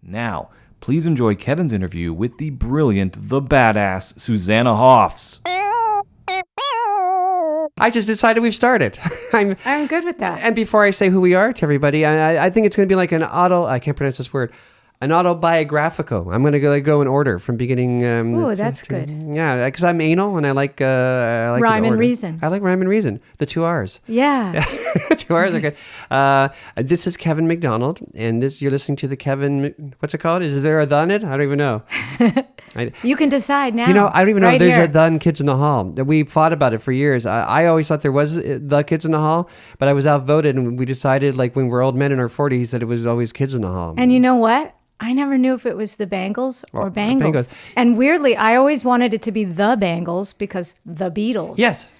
Now, please enjoy Kevin's interview with the brilliant, the badass Susanna Hoffs. I just decided we've started. I'm good with that. And before I say who we are to everybody, I think it's going to be like I can't pronounce this word, an autobiographico. I'm going to go in order from beginning. Oh, that's good. Yeah, because I'm anal and I like Rhyme and reason. I like rhyme and reason. The 2 R's. Yeah. 2 R's are good. This is Kevin McDonald, and you're listening to the Kevin. What's it called? Is there a the in it? I don't even know. You can decide now. I don't even know. Right There's here. a the in Kids in the Hall. We fought about it for years. I always thought there was the Kids in the Hall, but I was outvoted, and we decided, like when we're old men in our 40s, that it was always Kids in the Hall. And you know what? I never knew if it was the Bangles or Bangles. Bangles. And weirdly, I always wanted it to be the Bangles because the Beatles. Yes.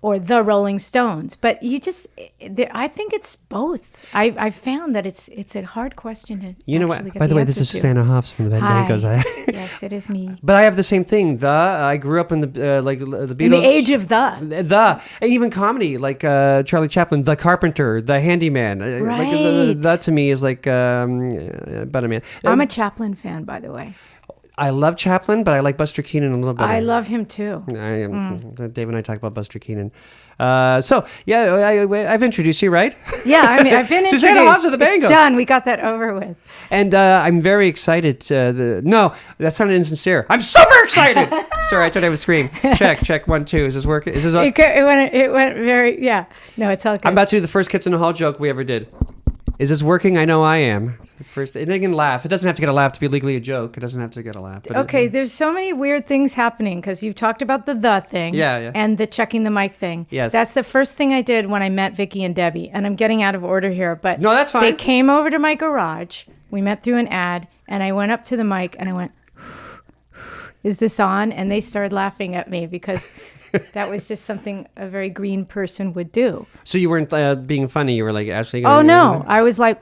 Or the Rolling Stones. But I think it's both. I found that it's a hard question to You know actually what? get By the way, this answer is to. Susanna Hoffs from the Bangles. Yes, it is me. But I have the same thing. I grew up in the Beatles. In the age of and even comedy, like Charlie Chaplin, the Carpenter, the Handyman. Right. That to me is like Better Man. I'm a Chaplin fan, by the way. I love Chaplin, but I like Buster Keaton a little bit. I love him too. Dave and I talk about Buster Keaton. I've introduced you, right? Yeah, I've been introduced. Susanna Hoffs of the Bangles. It's done. We got that over with. And I'm very excited. No, that sounded insincere. I'm super excited. Sorry, I thought I would scream. Check, 1, 2. Is this working? Is this on? It went very, yeah. No, it's all good. I'm about to do the first Kids in the Hall joke we ever did. Is this working? I know I am. First, and they can laugh. It doesn't have to get a laugh to be legally a joke. It doesn't have to get a laugh. But okay, there's so many weird things happening because you've talked about the thing. Yeah. And the checking the mic thing. Yes. That's the first thing I did when I met Vicky and Debbie. And I'm getting out of order here, but no, that's fine. They came over to my garage. We met through an ad, and I went up to the mic and I went, "Is this on?" And they started laughing at me because that was just something a very green person would do. So you weren't being funny. You were like actually. Oh no! I was like,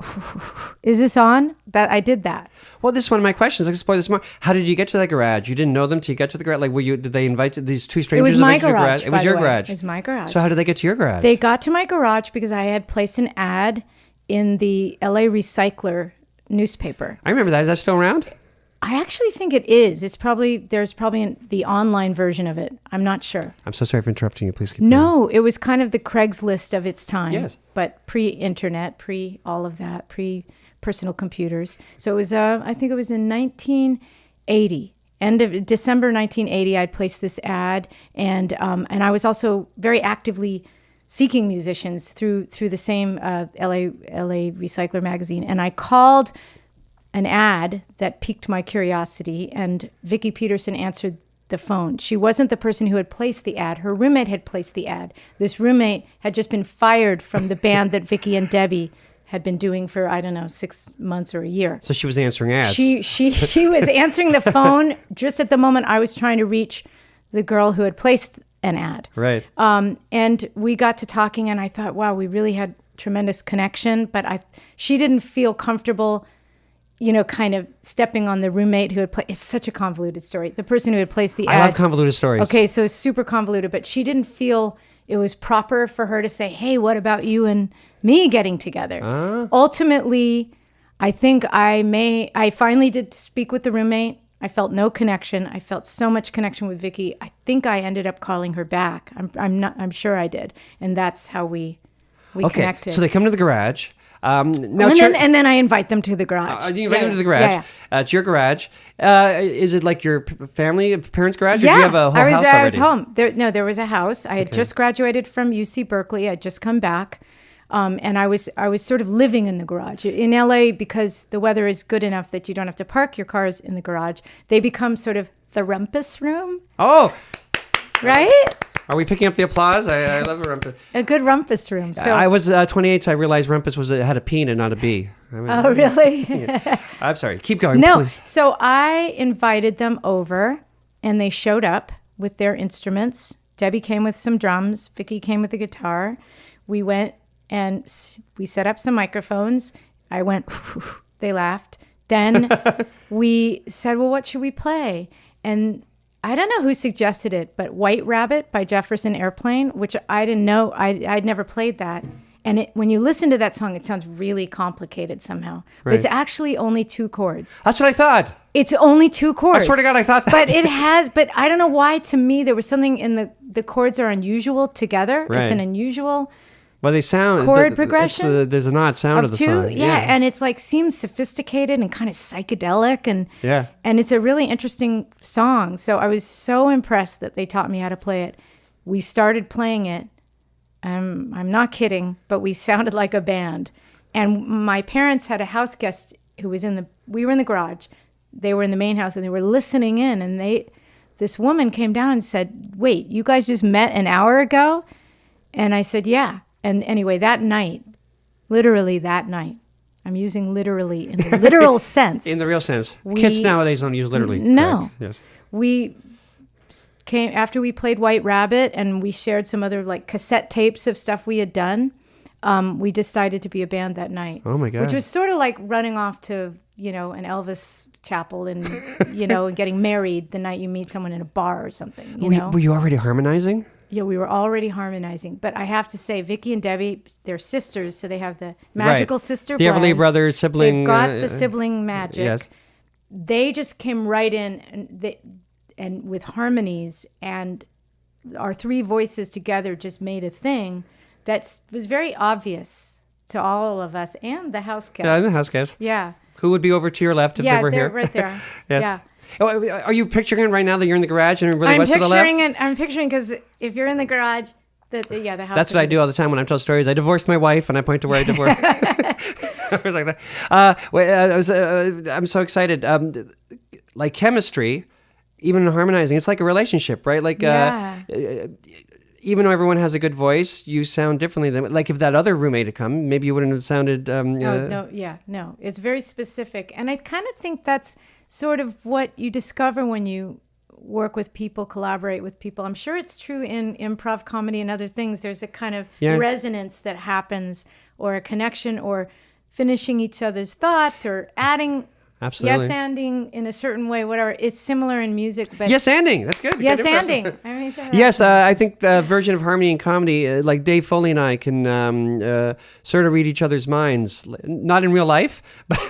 "Is this on?" That I did that. Well, this is one of my questions. I explore this more. How did you get to that garage? You didn't know them till you got to the garage. Like, did they invite these two strangers? It was my garage. It was your garage. It was my garage. So how did they get to your garage? They got to my garage because I had placed an ad in the LA Recycler newspaper. I remember that. Is that still around? I actually think it is. There's probably the online version of it. I'm not sure. I'm so sorry for interrupting you. Please keep going. No, it was kind of the Craigslist of its time. Yes. But pre-internet, pre-all of that, pre-personal computers. So it was, I think it was in 1980. End of December 1980, I'd placed this ad. And I was also very actively seeking musicians through the same LA Recycler magazine. And I called an ad that piqued my curiosity, and Vicki Peterson answered the phone. She wasn't the person who had placed the ad. Her roommate had placed the ad. This roommate had just been fired from the band that Vicki and Debbie had been doing for, I don't know, 6 months or a year. So she was answering ads. She was answering the phone just at the moment I was trying to reach the girl who had placed an ad. Right. And we got to talking, and I thought, wow, we really had tremendous connection, but she didn't feel comfortable, kind of stepping on the roommate who had played. It's such a convoluted story. The person who had placed the ads. I love convoluted stories. Okay, so it's super convoluted, but she didn't feel it was proper for her to say, "Hey, what about you and me getting together?" Ultimately, I think I finally did speak with the roommate. I felt no connection. I felt so much connection with Vicky. I think I ended up calling her back. I'm sure I did, and that's how we connected. So they come to the garage. And then I invite them to the garage. You invite them to the garage. Yeah. To your garage. Is it like your parents' garage? Yeah. Or do you have a whole house already? I was home. There was a house. I had just graduated from UC Berkeley. I'd just come back. And I was sort of living in the garage. In LA, because the weather is good enough that you don't have to park your cars in the garage, they become sort of the rumpus room. Oh! Right? Are we picking up the applause? I love a rumpus. A good rumpus room. So I was 28, so I realized rumpus had a P and not a B. Oh, really? Yeah. I'm sorry. Keep going, No. please. So I invited them over, and they showed up with their instruments. Debbie came with some drums. Vicky came with a guitar. We went and we set up some microphones. I went, they laughed. Then we said, well, what should we play? And I don't know who suggested it, but White Rabbit by Jefferson Airplane, which I didn't know. I'd never played that. And when you listen to that song, it sounds really complicated somehow. But it's actually only 2 chords. That's what I thought. It's only 2 chords. I swear to God, I thought that. But I don't know why, to me, there was something in the chords are unusual together. Right. It's an unusual Well, they sound chord progression. There's an odd sound of the 2. song. Yeah, and it's like seems sophisticated and kind of psychedelic, and it's a really interesting song. So I was so impressed that they taught me how to play it. We started playing it. I'm not kidding, but we sounded like a band. And my parents had a house guest who was we were in the garage. They were in the main house and they were listening in, and this woman came down and said, "Wait, you guys just met an hour ago?" And I said, "Yeah." And anyway, that night, literally that night, I'm using literally in the literal sense. In the real sense. Kids nowadays don't use literally. No. Correct. Yes. We came after we played White Rabbit and we shared some other like cassette tapes of stuff we had done. We decided to be a band that night. Oh my God. Which was sort of like running off to, an Elvis chapel and, and getting married the night you meet someone in a bar or something, Were you already harmonizing? Yeah, we were already harmonizing. But I have to say, Vicky and Debbie, they're sisters, so they have the magical sister the blend. Everly Brothers sibling. They've got the sibling magic. Yes. They just came right in and with harmonies, and our 3 voices together just made a thing that was very obvious to all of us and the house guests. Yeah, the house guests. Yeah. Who would be over to your left if they were here? Yeah, right there. Yes. Yeah. Oh, are you picturing it right now that you're in the garage and really west to the left? I'm picturing because if you're in the garage, the house. That's what I do all the time when I'm telling stories. I divorced my wife and I point to where I divorced. I was like that. I'm so excited. Like chemistry, even in harmonizing, it's like a relationship, right? Like, even though everyone has a good voice, you sound differently than like if that other roommate had come, maybe you wouldn't have sounded. No, it's very specific, and I kind of think that's sort of what you discover when you work with people, collaborate with people. I'm sure it's true in improv comedy and other things. There's a kind of resonance that happens, or a connection, or finishing each other's thoughts, or adding. Absolutely. Yes-anding in a certain way, whatever. It's similar in music, but yes-anding. That's good. Yes-anding. Yes, I think the version of harmony and comedy, like Dave Foley and I, can sort of read each other's minds. Not in real life,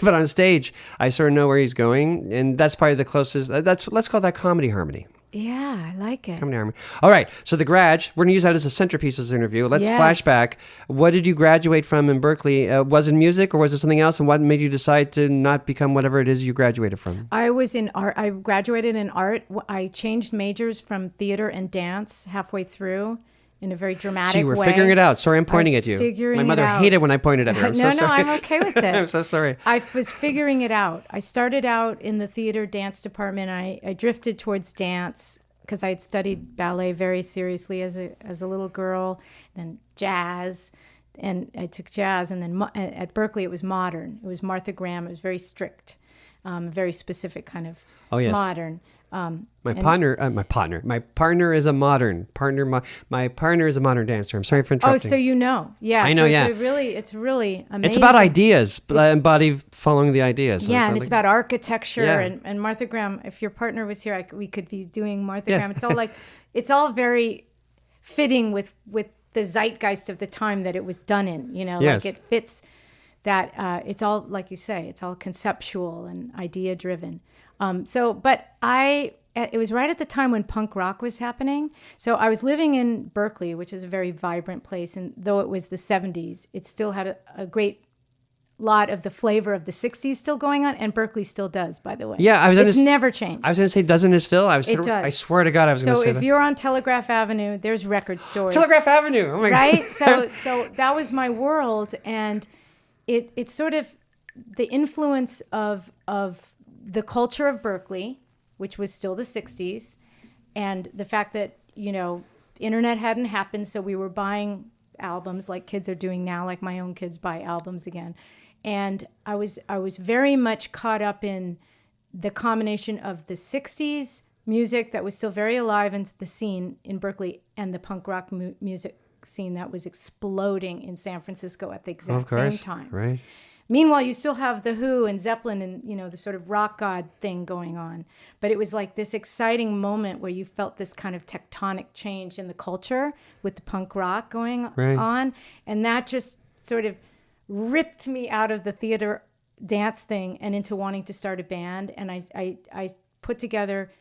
but on stage, I sort of know where he's going, and that's probably the closest. Let's call that comedy harmony. Yeah, I like it. Comedy harmony. All right, so the Grad, we're going to use that as a centerpiece of this interview. Let's flashback. What did you graduate from in Berkeley? Was it music or was it something else? And what made you decide to not become whatever it is you graduated from? I was in art. I graduated in art. I changed majors from theater and dance halfway through in a very dramatic way. So you were figuring it out. Sorry, I'm pointing at you. My mother hated when I pointed at her. I'm so sorry. No, I'm okay with it. I'm so sorry. I was figuring it out. I started out in the theater dance department. I drifted towards dance because I had studied ballet very seriously as a little girl, then jazz, and I took jazz, and then at Berkeley it was modern. It was Martha Graham. It was very strict, very specific kind of modern. My partner is a modern partner. My partner is a modern dancer. I'm sorry for interrupting. Oh, so you know, yeah. I know, so it's really amazing. It's about ideas, embodied following the ideas. So and it's about architecture and Martha Graham. If your partner was here, we could be doing Martha Graham. It's all it's all very fitting with the zeitgeist of the time that it was done in. Like it fits that. It's all like you say. It's all conceptual and idea driven. It was right at the time when punk rock was happening. So I was living in Berkeley, which is a very vibrant place. And though it was the 70s, it still had a great lot of the flavor of the 60s still going on. And Berkeley still does, by the way. Yeah, it's never changed. I was going to say, doesn't it still? It does. I swear to God, I was going to say that. So if you're on Telegraph Avenue, there's record stores. Telegraph Avenue, oh my God. Right? So that was my world. And it's sort of the influence of the culture of Berkeley, which was still the 60s, and the fact that, internet hadn't happened, so we were buying albums like kids are doing now, like my own kids buy albums again. And I was very much caught up in the combination of the 60s music that was still very alive in the scene in Berkeley and the punk rock music scene that was exploding in San Francisco at the exact same time. Right. Meanwhile, you still have The Who and Zeppelin and, the sort of rock god thing going on. But it was like this exciting moment where you felt this kind of tectonic change in the culture with the punk rock going on. And that just sort of ripped me out of the theater dance thing and into wanting to start a band. And I put together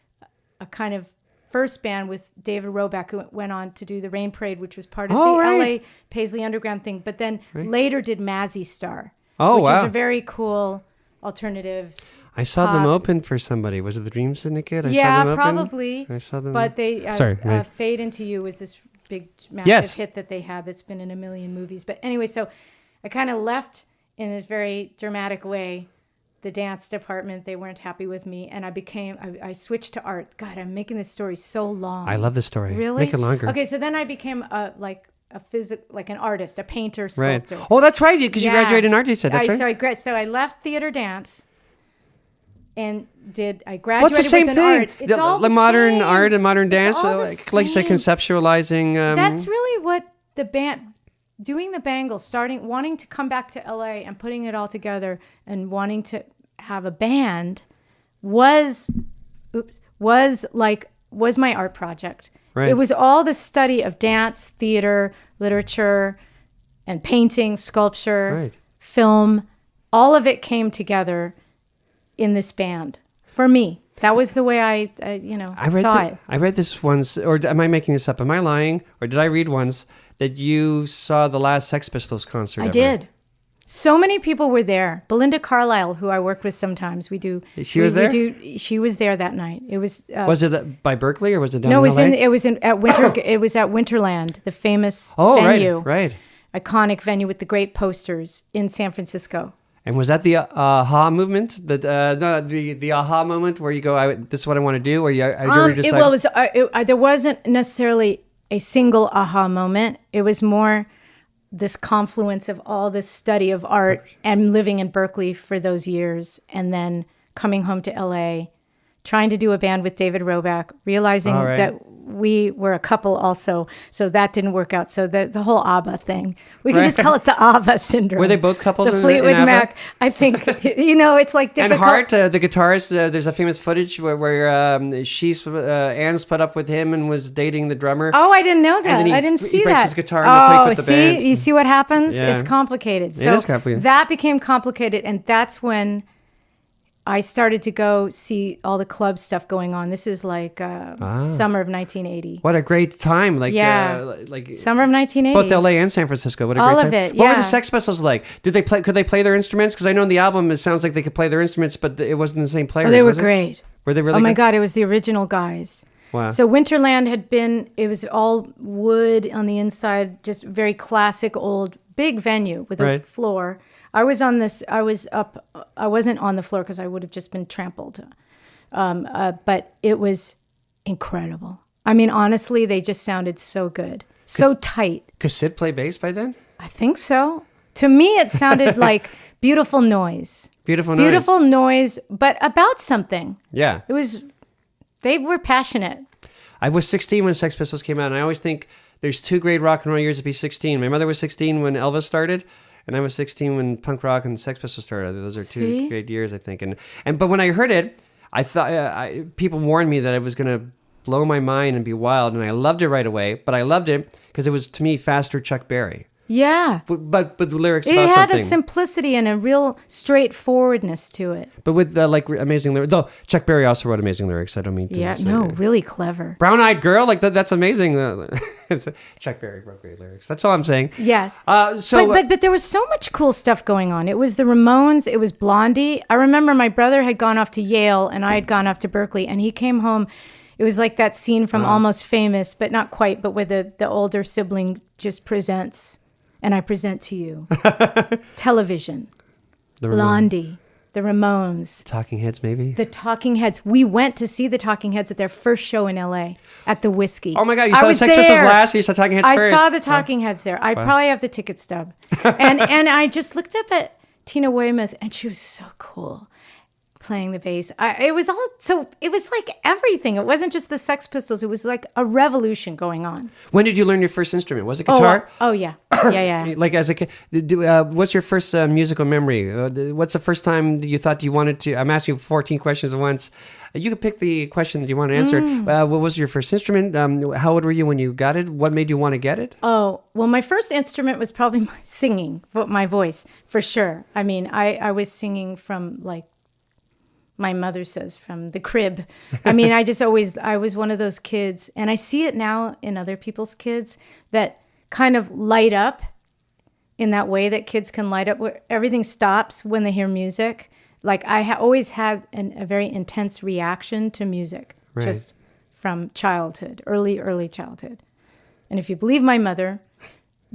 a kind of first band with David Roback, who went on to do the Rain Parade, which was part of the LA Paisley Underground thing, but then later did Mazzy Star, which is a very cool alternative. I saw them open for somebody. Was it the Dream Syndicate? I saw them probably. I saw them. But they Fade Into You was this big massive hit that they had that's been in a million movies. But anyway, so I kind of left in this very dramatic way the dance department. They weren't happy with me, and I switched to art. God, I'm making this story so long. I love this story. Really? Make it longer. Okay, so then I became like an artist, a painter, sculptor. Right. Oh, that's right, because you graduated in art, you said. That's right. So I left theater dance and I graduated What's the same with thing? art. It's all the modern same. art and modern dance, all like you say, conceptualizing. That's really what the band, doing the Bangles, wanting to come back to LA and putting it all together and wanting to have a band was my art project. Right. It was all the study of dance, theater, literature, and painting, sculpture, film. All of it came together in this band for me. That was the way I saw it. I read this once, or am I making this up? Am I lying? Or did I read once that you saw the last Sex Pistols concert ever? Did. So many people were there. Belinda Carlisle, who I work with sometimes, She was there? She was there that night. It was. Was it by Berkeley or was it down no, in LA? it was at Winterland, the famous venue. Right. Iconic venue with the great posters in San Francisco. And was that the aha movement? The aha moment where you go, this is what I want to do? Or there wasn't necessarily a single aha moment. It was more this confluence of all this study of art and living in Berkeley for those years, and then coming home to LA, trying to do a band with David Roback, realizing that we were a couple also, so that didn't work out. So the whole ABBA thing, we can just call it the ABBA syndrome. Were they both couples the Fleetwood in ABBA? Mac, I think, it's like difficult. And Hart, the guitarist, there's a famous footage where Anne split up with him and was dating the drummer. Oh, I didn't know that. I didn't see he breaks that. his guitar and that's how he quit the band. You see what happens? Yeah. It's complicated. It is complicated. That became complicated, and that's when I started to go see all the club stuff going on. This is like summer of 1980. What a great time! Summer of 1980. Both LA and San Francisco. What a all great time! of it. What were the Sex Pistols like? Did they play? Could they play their instruments? Because I know in the album it sounds like they could play their instruments, but it wasn't the same players. Oh, they were great. Were they really? Oh my good? God! It was the original guys. Wow. So Winterland it was all wood on the inside, just very classic old big venue with a floor. I wasn't on the floor because I would have just been trampled. But it was incredible. I mean, honestly, they just sounded so good. So tight. Could Sid play bass by then? I think so. To me, it sounded like beautiful noise. Beautiful noise, but about something. Yeah. They were passionate. I was 16 when Sex Pistols came out, and I always think there's two great rock and roll years to be 16. My mother was 16 when Elvis started, and I was 16 when punk rock and Sex Pistols started. Those are two great years, I think. But when I heard it, I thought people warned me that it was going to blow my mind and be wild, and I loved it right away. But I loved it because it was, to me, faster Chuck Berry. Yeah. But the lyrics it about had something. a simplicity and a real straightforwardness to it. But with amazing lyrics. Though Chuck Berry also wrote amazing lyrics. I don't mean to say really clever. Brown-Eyed Girl, that's amazing. Chuck Berry wrote great lyrics. That's all I'm saying. Yes. But there was so much cool stuff going on. It was the Ramones. It was Blondie. I remember my brother had gone off to Yale and I had gone off to Berkeley, and he came home. It was like that scene from Almost Famous, but not quite, but where the older sibling just presents, and I present to you television, Blondie, the Ramones. Talking Heads, maybe? The Talking Heads. We went to see the Talking Heads at their first show in LA at the Whiskey. Oh my God, you saw the Sex Pistols last, you saw Talking Heads first? I saw the Talking Heads there. I probably have the ticket stub. and I just looked up at Tina Weymouth, and she was so cool. playing the bass. It was like everything. It wasn't just the Sex Pistols. It was like a revolution going on. When did you learn your first instrument? Was it guitar? Oh yeah. Yeah. Like as a kid, what's your first musical memory? What's the first time that you thought you wanted to? I'm asking you 14 questions at once. You could pick the question that you want to answer. What was your first instrument? How old were you when you got it? What made you want to get it? Oh, well, my first instrument was probably my singing, my voice, for sure. I mean, I was singing from, like my mother says, from the crib. I mean, I was one of those kids, and I see it now in other people's kids that kind of light up in that way that kids can light up, where everything stops when they hear music. Like I always had a very intense reaction to music, just from childhood, early childhood. And if you believe my mother,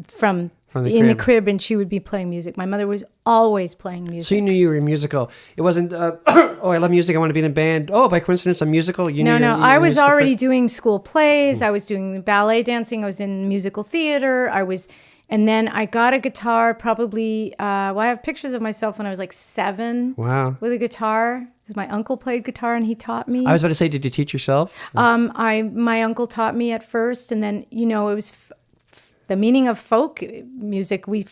from the crib, and she would be playing music. My mother was always playing music. So you knew you were musical. It wasn't, oh, I love music, I want to be in a band. Oh, by coincidence, I'm musical. No, I was already doing school plays. I was doing ballet dancing. I was in musical theater. And then I got a guitar probably, I have pictures of myself when I was like 7. Wow. With a guitar, because my uncle played guitar and he taught me. I was about to say, did you teach yourself? My uncle taught me at first, and then, it was the meaning of folk music. We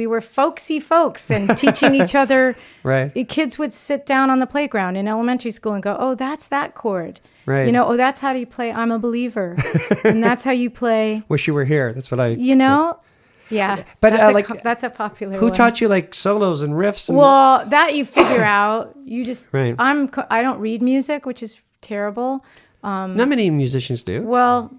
were folksy folks and teaching each other. Right. Kids would sit down on the playground in elementary school and go, oh, that's that chord. Right. Oh, that's how you play I'm a Believer. And that's how you play. Wish You Were Here. That's what I... Yeah. But that's a popular Who one. taught you like solos and riffs? Well, that you figure out. You just... Right. I don't read music, which is terrible. Not many musicians do. Well...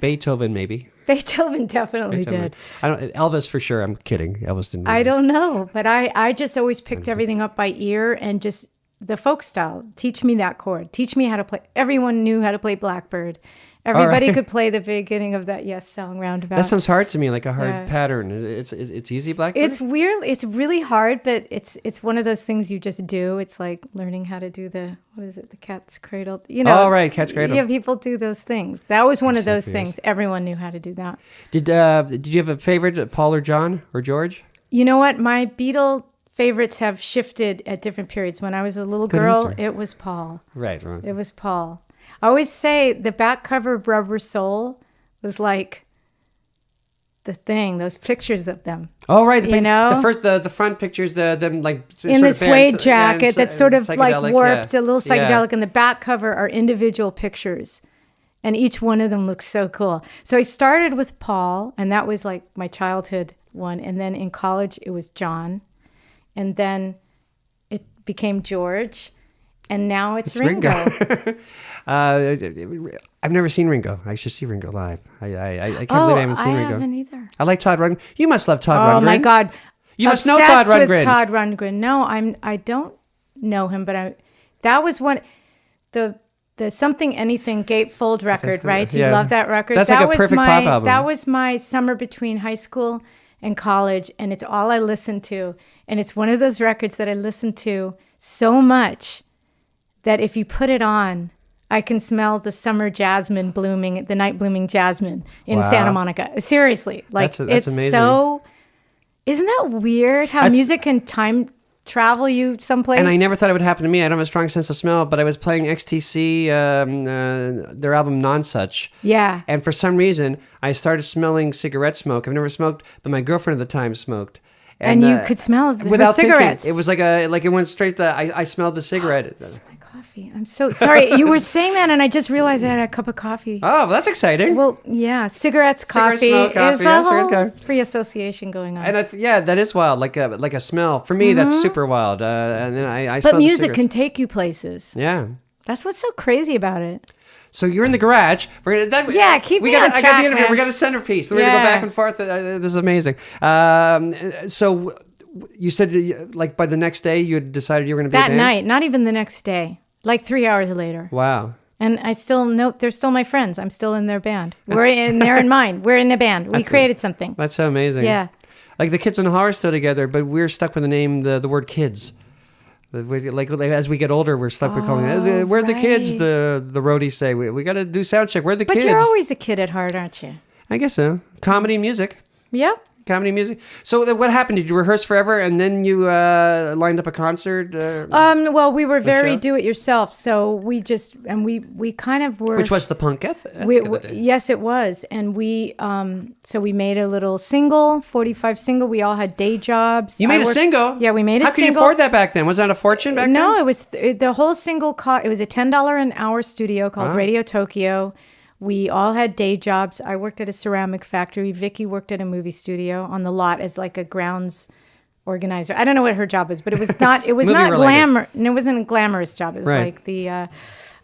Beethoven, maybe. Beethoven definitely did. Elvis for sure. I'm kidding. Elvis didn't. I don't know, but I just always picked everything up by ear and just the folk style. Teach me that chord. Teach me how to play. Everyone knew how to play Blackbird. Everybody could play the beginning of that Yes song roundabout. That sounds hard to me, like a hard pattern. It's easy, Blackbird? It's weird. It's really hard, but it's one of those things you just do. It's like learning how to do the cat's cradle. Oh, right, cat's cradle. Yeah, people do those things. That was one of those things. Everyone knew how to do that. Did you have a favorite, Paul or John or George? You know what? My Beatle favorites have shifted at different periods. When I was a little girl, it was Paul. Right. It was Paul. I always say the back cover of Rubber Soul was like the thing, those pictures of them. Oh, right. The front pictures, them like in the suede jacket that's sort of like warped, a little psychedelic. And the back cover are individual pictures. And each one of them looks so cool. So I started with Paul, and that was like my childhood one. And then in college, it was John. And then it became George. And now it's Ringo. I've never seen Ringo. I should see Ringo live. I can't believe I haven't seen Ringo. I haven't either. I like Todd Rundgren. You must love Todd Rundgren. Oh my God. You must know Todd Rundgren. With Todd Rundgren. No, I don't know him, but that was one, the Something Anything Gatefold record, right? Do you love that record? That's like a perfect pop album. That was my summer between high school and college, and it's all I listened to. And it's one of those records that I listened to so much that if you put it on, I can smell the summer jasmine blooming, the night blooming jasmine in Santa Monica. Seriously. Like, that's amazing. So, isn't that weird how music can time travel you someplace? And I never thought it would happen to me. I don't have a strong sense of smell, but I was playing XTC, their album Nonsuch. Yeah. And for some reason, I started smelling cigarette smoke. I've never smoked, but my girlfriend at the time smoked. And you could smell her cigarettes. Thinking. It was like it went straight to, I smelled the cigarette. This is my coffee. I'm so sorry. You were saying that, and I just realized I had a cup of coffee. Oh, well, that's exciting. Well, yeah, cigarettes, coffee. Cigarette smoke, coffee. There's a whole free association going on. And that is wild, like a smell. For me, that's super wild. And then I but music can take you places. Yeah. That's what's so crazy about it. So you're in the garage. Keep me on track, I got the interview. We got a centerpiece. We're going to go back and forth. This is amazing. So you said like by the next day you had decided you were going to be that night, not even the next day, like 3 hours later. Wow. And I still know they're still my friends. I'm still in their band. They're in mine. We're in a band. We created something. That's so amazing. Yeah. Like the Kids in Horror still together, but we're stuck with the name, the word kids. Like as we get older, we're stuck with calling it. We're the kids. The roadies say we got to do sound check. We're the kids. But you're always a kid at heart, aren't you? I guess so. Comedy, music. Yep. Comedy music. So then what happened? Did you rehearse forever and then you lined up a concert? Well, we were very show? do-it-yourself, so we just we kind of were. Which was the punk ethic of the day. Yes, it was, and we so we made a little single, 45 single. We all had day jobs. You made a single? Yeah, we made a How single. could you afford that back then? Was that a fortune back then? No, it was the whole single. It was a $10 an hour studio called Radio Tokyo. We all had day jobs. I worked at a ceramic factory. Vicky worked at a movie studio on the lot as like a grounds organizer. I don't know what her job was, but it was not. It was not glamour. And it wasn't a glamorous job. It was like the I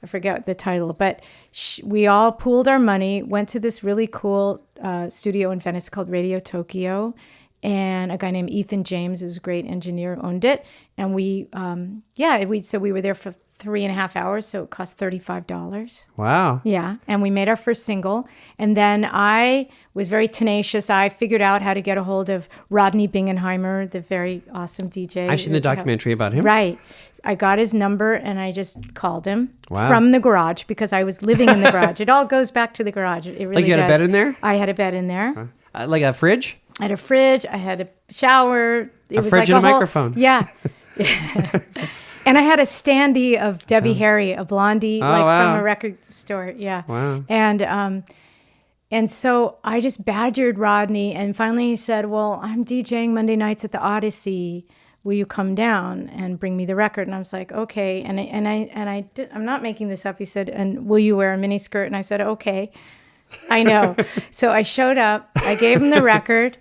forget the title. But we all pooled our money, went to this really cool studio in Venice called Radio Tokyo, and a guy named Ethan James, who's a great engineer, owned it. And we were there for 3.5 hours, so it cost $35. Wow. Yeah, and we made our first single. And then I was very tenacious. I figured out how to get a hold of Rodney Bingenheimer, the very awesome DJ. I've seen the documentary about him. Right. I got his number and I just called him from the garage because I was living in the garage. It all goes back to the garage. It really Like you had does. a bed in there? I had a bed in there. Like a fridge? I had a fridge. I had a shower. It A was fridge like and a whole, microphone. Yeah. And I had a standee of Debbie Harry, a blondie, from a record store. Yeah. Wow. And so I just badgered Rodney, and finally he said, "Well, I'm DJing Monday nights at the Odyssey. Will you come down and bring me the record?" And I was like, "Okay." I'm not making this up. He said, "And will you wear a miniskirt?" And I said, "Okay." I know. So I showed up. I gave him the record,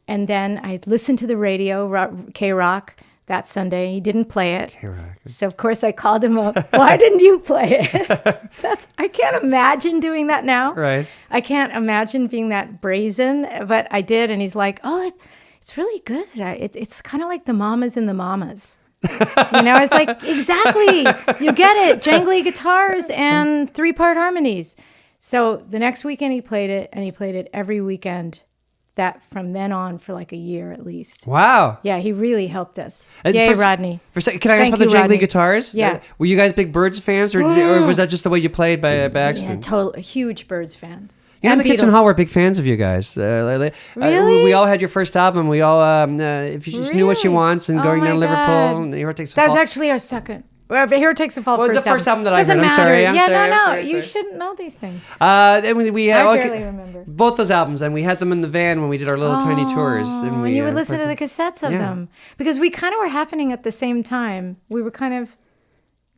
and then I listened to the radio, K-Rock. That Sunday, he didn't play it. K-Rock. So of course I called him up. Why didn't you play it? I can't imagine doing that now. Right. I can't imagine being that brazen, but I did. And he's like, "Oh, it's really good. It's kind of like the Mamas and the Mamas." It's like, exactly. You get it. Jangly guitars and 3-part harmonies. So the next weekend he played it, and he played it every weekend. That from then on for like a year at least. Wow. Yeah, he really helped us. And Yay, Rodney. For a second, can I ask Thank about the you, jangly Rodney. guitars? Yeah. Were you guys big Birds fans, or was that just the way you played by Yeah, accident? huge Birds fans. You know, And the Kids in Beatles. Hall were big fans of you guys. Really? We all had your first album. We all, if you just knew what she Really? wants, and Oh Going my Down Liverpool, God. and Here Takes a That was Fall. actually our second. Here Takes a Fall. Well, first the first album that I Doesn't heard. I'm matter. sorry, I'm yeah, sorry, no, I'm sorry, you sorry. shouldn't know these things. Then we had I barely remember. both those albums, and we had them in the van when we did our little tiny tours. And And you would listen to the cassettes of them because we kind of were happening at the same time. We were kind of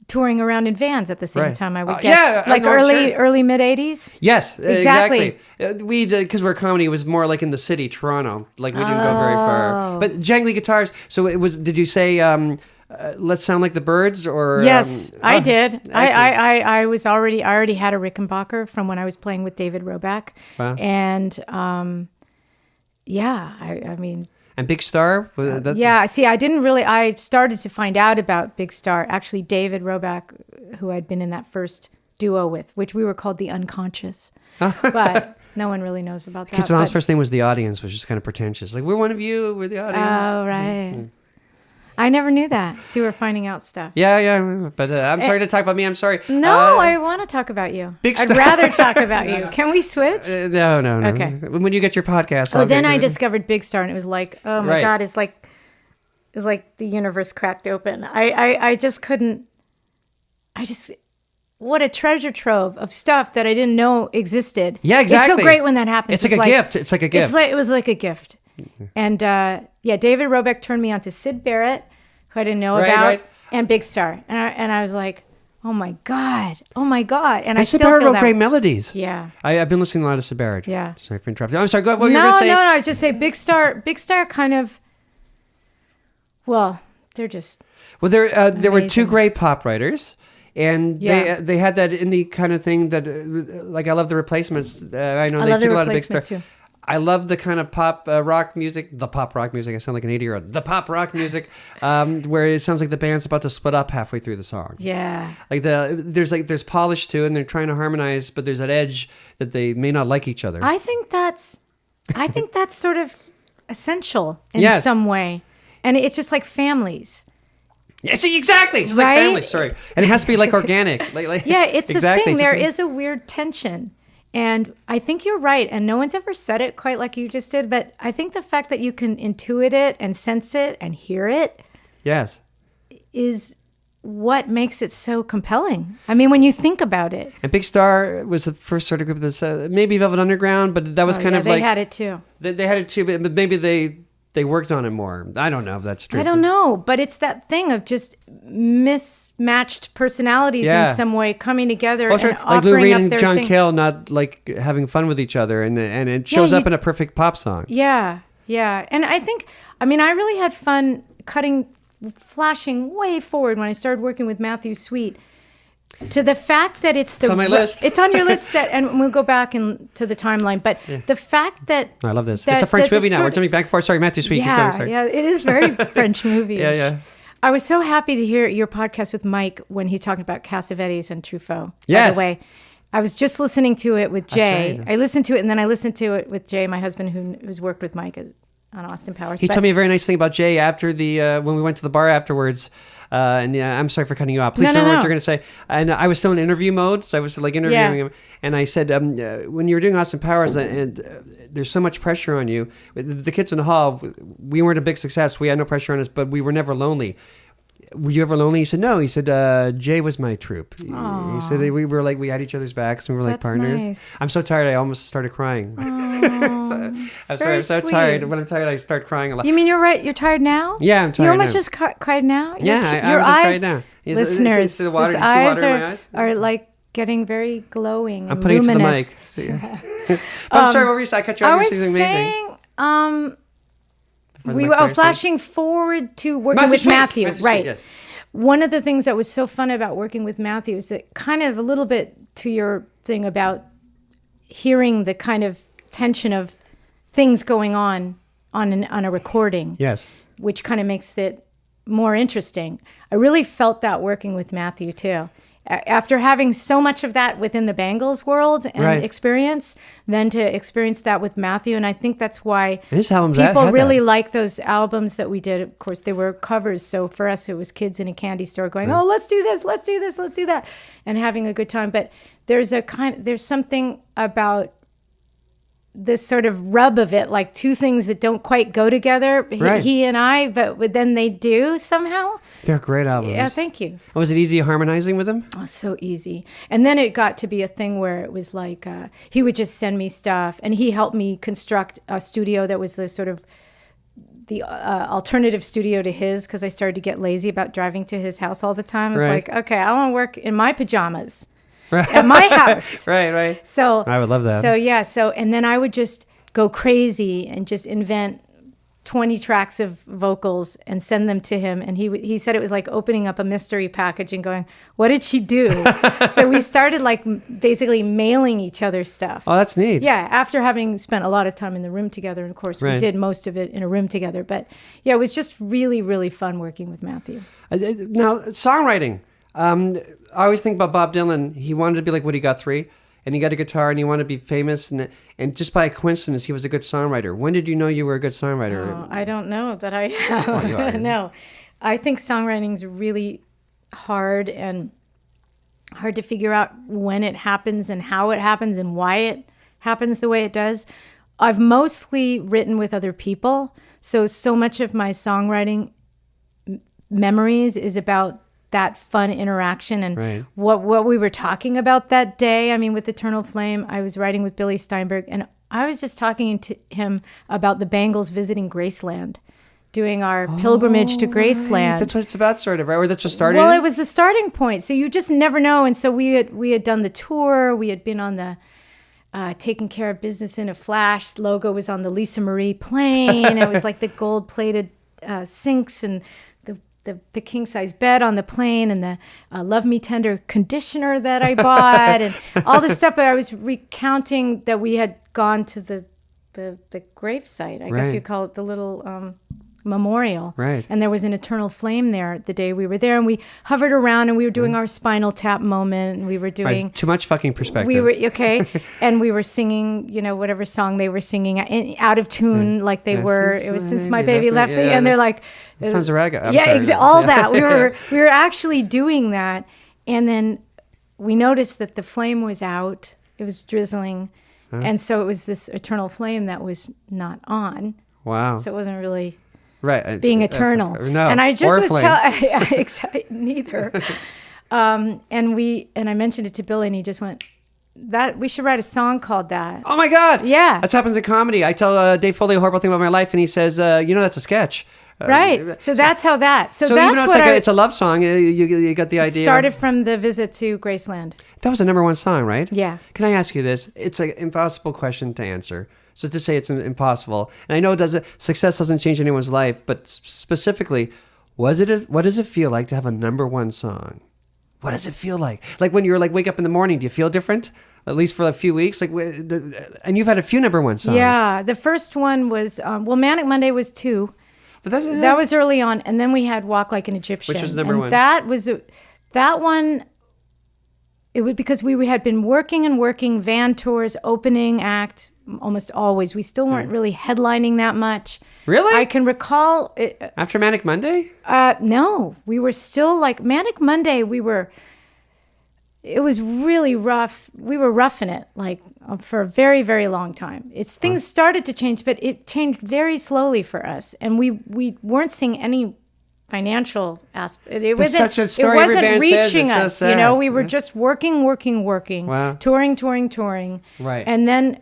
touring around in vans at the same Right. time. I would Yeah, guess, I like know, sure. early mid '80s. Yes, Exactly. We did, because we're comedy, it was more like in the city, Toronto. Like we didn't go very far. But jangly guitars. So it was. Did you say? Let's sound like the Birds, or Yes, I did. excellent. I already had a Rickenbacker from when I was playing with David Roback. Wow. And I mean, And Big Star. Was that, yeah. See, I started to find out about Big Star. Actually, David Roback, who I'd been in that first duo with, which we were called the Unconscious, but no one really knows about that. Kids in Hall's but- first name was the Audience, which is kind of pretentious. Like, we're one of you. We're the Audience. Oh, right. I never knew that. See, we're finding out stuff. Yeah. But I'm sorry to talk about me. I'm sorry. No, I want to talk about you. Big I'd Star- rather talk about you. Can we switch? No. Okay. When you get your podcast. Oh, I'll then get- I discovered Big Star, and it was like, oh my Right. God, it was like the universe cracked open. I just couldn't. What a treasure trove of stuff that I didn't know existed. Yeah, exactly. It's so great when that happens. It's like a gift. It's like a gift. It was like a gift. And David Roback turned me on to Syd Barrett, who I didn't know about, Right. and Big Star. And I was like, oh my God. And I Syd still Barrett feel wrote that. great melodies. Yeah. I've been listening a lot of Syd Barrett. Yeah. Sorry for interrupting. I'm sorry. Go ahead. What No, you were going to say? I was just saying Big Star kind of, well, they're just. Well, there were two Amazing. great pop writers, and Yeah. they had that indie kind of thing that, like, I love the Replacements. I know they love took the a lot of Big Star. Replacements, too. I love the kind of pop rock music, the pop rock music. I sound like an 80-year-old. The pop rock music, where it sounds like the band's about to split up halfway through the song. Yeah. Like there's polish to it, and they're trying to harmonize, but there's that edge that they may not like each other. I think that's sort of essential in Yes. some way. And it's just like families. Yeah, see, exactly. It's like Right? family. Sorry, and it has to be like organic. Like Yeah, it's exactly. a thing. It's There just- is a weird tension. And I think you're right. And no one's ever said it quite like you just did. But I think the fact that you can intuit it and sense it and hear it Yes. is what makes it so compelling. I mean, when you think about it. And Big Star was the first sort of group that's maybe Velvet Underground, but that was kind of they like... had it too. They had it too, but maybe they worked on it more. I don't know if that's true. I don't know, but it's that thing of just mismatched personalities in some way coming together and like Lou offering Reed up and their John thing. Cale not like having fun with each other, and it shows up in a perfect pop song. Yeah, yeah. And I really had fun flashing way forward when I started working with Matthew Sweet to the fact that it's on my list. It's on your list, and we'll go back to the timeline. But the fact that I love this. It's a French movie now. We're jumping back and forth. Sorry, Matthew Sweet. Yeah, it is very French movie. Yeah. I was so happy to hear your podcast with Mike when he talked about Cassavetes and Truffaut. Yes. By the way, I was just listening to it with Jay. Right. I listened to it, and then I listened to it with Jay, my husband, who's worked with Mike on Austin Powers. He told me a very nice thing about Jay after when we went to the bar afterwards. And I'm sorry for cutting you off. Please remember what you're going to say. And I was still in interview mode, so I was like interviewing him. And I said, when you were doing Austin Powers, and there's so much pressure on you. The kids in the hall, we weren't a big success. We had no pressure on us, but we were never lonely. Were you ever lonely? He said, no. He said, Jay was my troupe. Aww. He said, we were like, we had each other's backs and we were like partners. Nice. I'm so tired, I almost started crying. I'm so tired. When I'm tired, I start crying a lot. You mean you're right? You're tired now? Yeah, I'm tired. You almost now. just cried now? Yeah, your I was eyes, just cried now. Listeners, the water, his you see water eyes in my eyes? are like getting very glowing and putting luminous. it to the mic. I'm sorry, what were you saying? I cut you off. I You were was saying amazing. saying, flashing forward to working with Matthew. Right. Yes. One of the things that was so fun about working with Matthew is that kind of a little bit to your thing about hearing the kind of tension of things going on a recording. Yes. Which kind of makes it more interesting. I really felt that working with Matthew too. After having so much of that within the Bangles world and experience, then to experience that with Matthew. And I think that's why people really like those albums that we did. Of course, they were covers. So for us, it was kids in a candy store going, oh, let's do this, let's do this, let's do that, and having a good time. But there's something about this sort of rub of it, like two things that don't quite go together, he and I, but then they do somehow. They're great albums. Yeah, thank you. And was it easy harmonizing with them? Oh, so easy. And then it got to be a thing where it was like he would just send me stuff, and he helped me construct a studio that was the sort of the alternative studio to his, because I started to get lazy about driving to his house all the time. I was like, okay, I want to work in my pajamas at my house. Right. So I would love that. And then I would just go crazy and just invent 20 tracks of vocals and send them to him. And he said it was like opening up a mystery package and going, what did she do? So we started like basically mailing each other stuff. Oh, that's neat. Yeah, after having spent a lot of time in the room together. And of course, we did most of it in a room together. But yeah, it was just really, really fun working with Matthew. Now, songwriting. I always think about Bob Dylan. He wanted to be like Woody Guthrie. And he got a guitar and he wanted to be famous. And just by coincidence, he was a good songwriter. When did you know you were a good songwriter? Oh, I don't know that I am. No. I think songwriting's really hard and hard to figure out when it happens and how it happens and why it happens the way it does. I've mostly written with other people. So much of my songwriting memories is about that fun interaction and what we were talking about that day. I mean, with Eternal Flame, I was writing with Billy Steinberg, and I was just talking to him about the Bangles visiting Graceland, doing our pilgrimage to Graceland. Right. That's what it's about, sort of, right? Or that's what started Well, it was the starting point. So you just never know. And so we had done the tour. We had been on the taking care of business in a flash. Logo was on the Lisa Marie plane. It was like the gold-plated sinks and the king-size bed on the plane and the Love Me Tender conditioner that I bought and all this stuff. But I was recounting that we had gone to the gravesite, I guess you call it, the little memorial. Right. And there was an eternal flame there the day we were there. And we hovered around and we were doing our Spinal Tap moment. And we were doing... Too much fucking perspective. We were, and we were singing, whatever song they were singing out of tune like they were. It was Since My Baby Left Me. And they're like... It sounds ragged. All that. We were actually doing that. And then we noticed that the flame was out It was drizzling. And so it was this eternal flame that was not on. Wow. So it wasn't really Right. being eternal. No. And I just was flame. neither. And I mentioned it to Billy, and he just went, "That we should write a song called that." Oh my God. Yeah. That happens in comedy. I tell Dave Foley a horrible thing about my life, and he says, that's a sketch. Right. So that's how that. So even that's though it's what it's a love song, you got the idea. started from the visit to Graceland. That was the number one song, right? Yeah. Can I ask you this? It's an impossible question to answer. So to say it's impossible, and I know success doesn't change anyone's life, but specifically, what does it feel like to have a number one song? What does it feel like? Like when you're wake up in the morning, do you feel different? At least for a few weeks, and you've had a few number one songs. Yeah, the first one was Manic Monday was 2. But that was early on, and then we had Walk Like an Egyptian, which was number one. That one. It was because we had been working van tours, opening act almost always. We still weren't really headlining that much. Really? I can recall after Manic Monday. No, we were still Manic Monday. It was really rough. We were roughing it for a very, very long time. Things started to change, but it changed very slowly for us, and we weren't seeing any financial aspect. It wasn't such a story every band reaching says. us. So sad. We were just working. Wow. Touring. Right. And then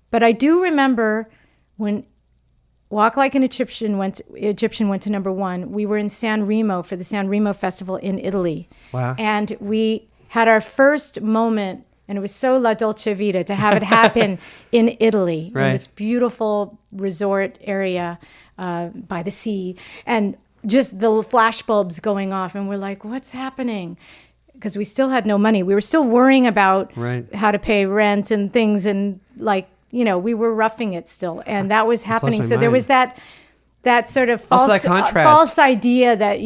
but I do remember when Walk Like an Egyptian went to number 1. We were in San Remo for the San Remo Festival in Italy. Wow. And we had our first moment, and it was so La Dolce Vita to have it happen in Italy, right. in this beautiful resort area by the sea, and just the flashbulbs going off, and we're like, what's happening? Because we still had no money. We were still worrying about how to pay rent and things, and we were roughing it still, and that was happening. So there was that sort of false idea that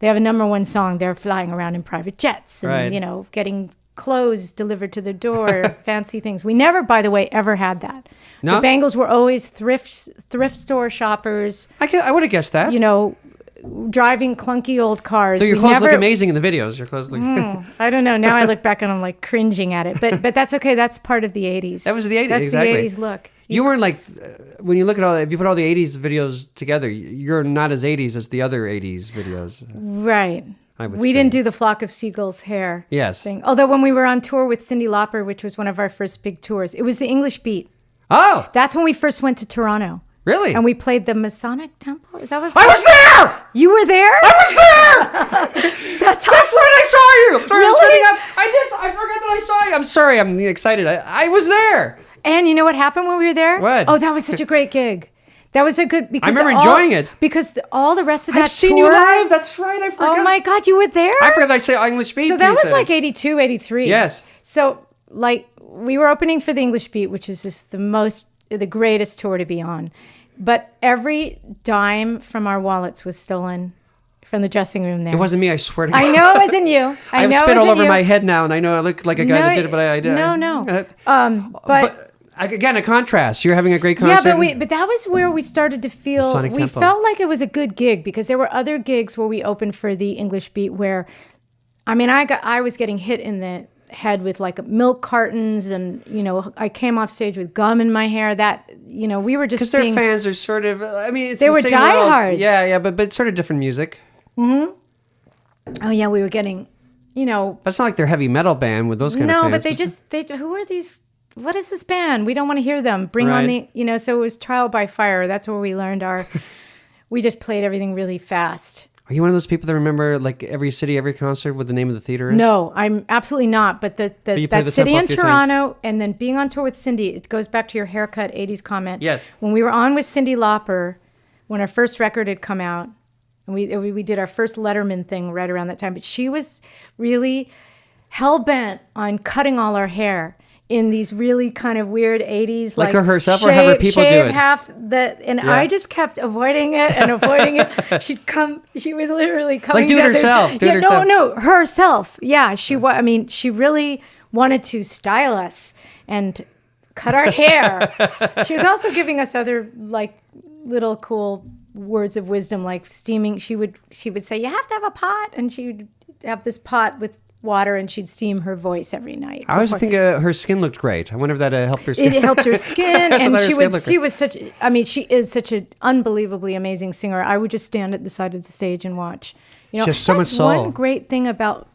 they have a number one song, they're flying around in private jets and getting clothes delivered to the door, fancy things. We never, by the way, ever had that. No? The Bangles were always thrift store shoppers. I would have guessed that. Driving clunky old cars. So your clothes look amazing in the videos. Your clothes look. I don't know. Now I look back and I'm cringing at it. But that's okay. That's part of the 80s. That was the 80s. That's exactly. the 80s look. You weren't when you look at if you put all the 80s videos together, you're not as 80s as the other 80s videos. Right. We didn't do the Flock of Seagulls hair thing. Although when we were on tour with Cyndi Lauper, which was one of our first big tours, it was the English Beat. Oh. That's when we first went to Toronto. Really? And we played the Masonic Temple. Is that what? I was there. You were there? I was there. That's when I saw you. Really? I forgot that I saw you. I'm sorry. I'm excited. I was there. And you know what happened when we were there? What? Oh, that was such a great gig. That was a good because I remember enjoying it. Because all the rest of that I've seen tour, you live. That's right. I forgot. Oh my God, you were there? I forgot I say English Beat. So that was 82, 83. Yes. So we were opening for the English Beat, which is just the greatest tour to be on. But every dime from our wallets was stolen from the dressing room there. It wasn't me, I swear to God. I know it wasn't you. I have spit all over my head now, and I know I look like a guy that did it, but I did. No. But again, a contrast. You're having a great concert. Yeah, but that was where we started to feel, felt like it was a good gig, because there were other gigs where we opened for the English Beat where, I was getting hit in the head with milk cartons, and I came off stage with gum in my hair. That we were just because their fans are sort of. It's they the were same diehards. Yeah, but sort of different music. Mm-hmm. Oh yeah, we were getting, But it's not like they're heavy metal band with those kind of fans. No, but they who are these? What is this band? We don't want to hear them. Bring on the So it was trial by fire. That's where we learned we just played everything really fast. Are you one of those people that remember every city, every concert, what the name of the theater is? No, I'm absolutely not. But that city in Toronto, and then being on tour with Cyndi, it goes back to your haircut 80s comment. Yes. When we were on with Cyndi Lauper, when our first record had come out, and we did our first Letterman thing right around that time, but she was really hell-bent on cutting all our hair in these really kind of weird 80s, like her herself, or have her people do it? I just kept avoiding it and avoiding it. She was literally coming do it herself. No, herself. Yeah, she really wanted to style us and cut our hair. She was also giving us other little cool words of wisdom, like steaming. She would say, you have to have a pot, and she would have this pot with water and she'd steam her voice every night. I always think her skin looked great. I wonder if that helped her skin. It helped her skin, So and that her skin looked she great. was such. I mean, she is such an unbelievably amazing singer. I would just stand at the side of the stage and watch. You know, She has so much that's soul. one great thing about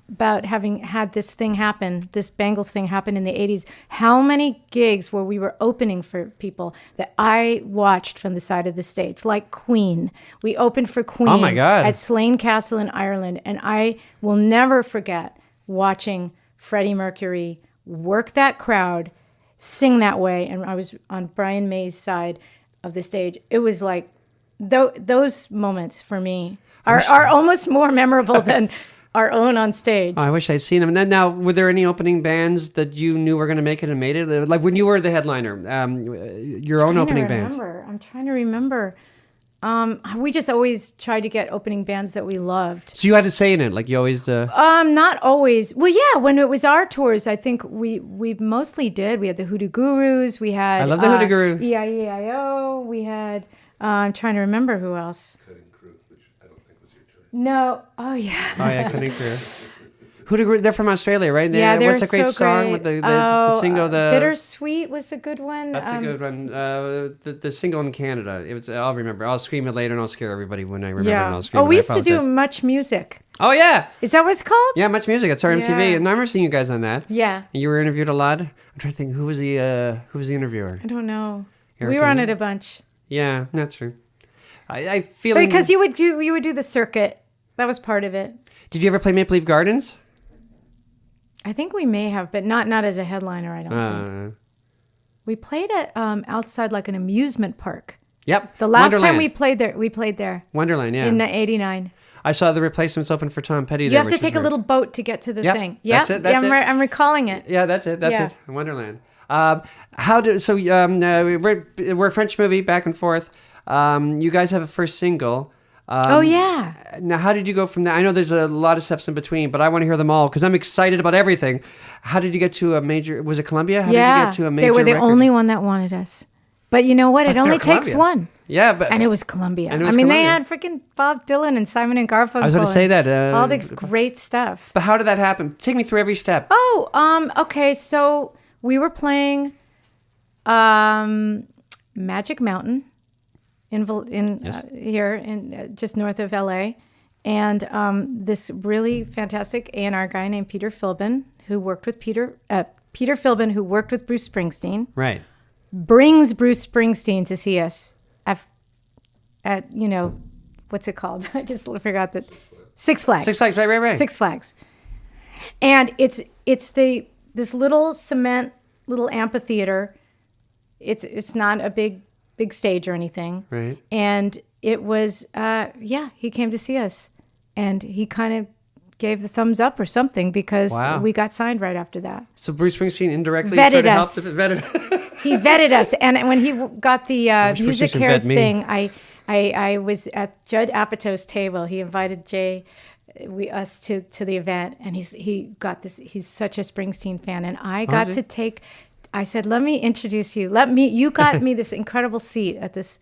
having had this thing happen, this Bangles thing happen in the 80s. How many gigs where we were opening for people that I watched from the side of the stage, like Queen. We opened for Queen Oh my God. at Slane Castle in Ireland, and I will never forget watching Freddie Mercury work that crowd, sing that way, and I was on Brian May's side of the stage. It was like those moments for me are almost more memorable than our own on stage. Oh, I wish I'd seen them. And then now, were there any opening bands that you knew were going to make it and made it? Like when you were the headliner, your own opening bands. I'm trying to remember. We just always tried to get opening bands that we loved. So you had to say in it, like you always. Not always. Well, yeah, when it was our tours, I think we mostly did. We had the Hoodoo Gurus. We had. I love the Hoodoo Guru. EIEIO. We had. I'm trying to remember who else. Cutting Crew, which I don't think was your choice. No. Oh yeah. Oh yeah, Cutting Crew. Hoodoo Guru, they're from Australia, right? Yeah, they're What's that great so song great. with the single? The Bittersweet was a good one. That's a good one. The single in Canada. It was. I'll remember. I'll scream it later, and I'll scare everybody when I remember. And Yeah. I'll scream Oh, it. we I used to do apologize. Much Music. Oh yeah, Is that what it's called? yeah. Much Music. It's RMTV, Yeah. and I remember seeing you guys on that. Yeah. And you were interviewed a lot. I'm trying to think who was the interviewer. I don't know. Erica? We were on it a bunch. Yeah, that's true. I feel Because you would do the circuit. That was part of it. Did you ever play Maple Leaf Gardens? I think we may have, but not as a headliner. I don't think we played at outside like an amusement park. Yep. The last time Wonderland. we played there Wonderland, yeah. in '89. I saw the replacements open for Tom Petty. You there, have to which take was a little boat to get to the Yep, thing. that's it, that's it. I'm recalling it. Yeah, that's it. That's Yeah. it. Wonderland. We're a French movie, back and forth. You guys have a first single. Oh yeah. Now, how did you go from that? I know there's a lot of steps in between, but I want to hear them all because I'm excited about everything. How did you get to a major? Was it Columbia? How did you get to a major? They were the record? only one that wanted us. But you know what? It But only they're takes Columbia. one. Yeah, but And it was Columbia. And it was I mean, Columbia. they had freaking Bob Dylan and Simon and Garfunkel. I was going to say that. all this great stuff. But how did that happen? Take me through every step. Oh, okay. So we were playing Magic Mountain here in just north of LA, and this really fantastic A&R guy named Peter Philbin, who worked with Peter Philbin, who worked with Bruce Springsteen, Right. brings Bruce Springsteen to see us at what's it called? I just forgot that. Six Flags. Six Flags. Right. Six Flags. And it's this little cement little amphitheater. It's not a big stage or anything. Right. And it was he came to see us, and he kind of gave the thumbs up or something because Wow. we got signed right after that. So Bruce Springsteen indirectly Vetted sort of us. helped. He vetted us, and when he got the wish Music Bruce should Cares vet me. thing, I was at Judd Apatow's table. He invited us to the event, and he got this. He's such a Springsteen fan, and I got is he? to take. I said, "Let me introduce you. You got me this incredible seat at this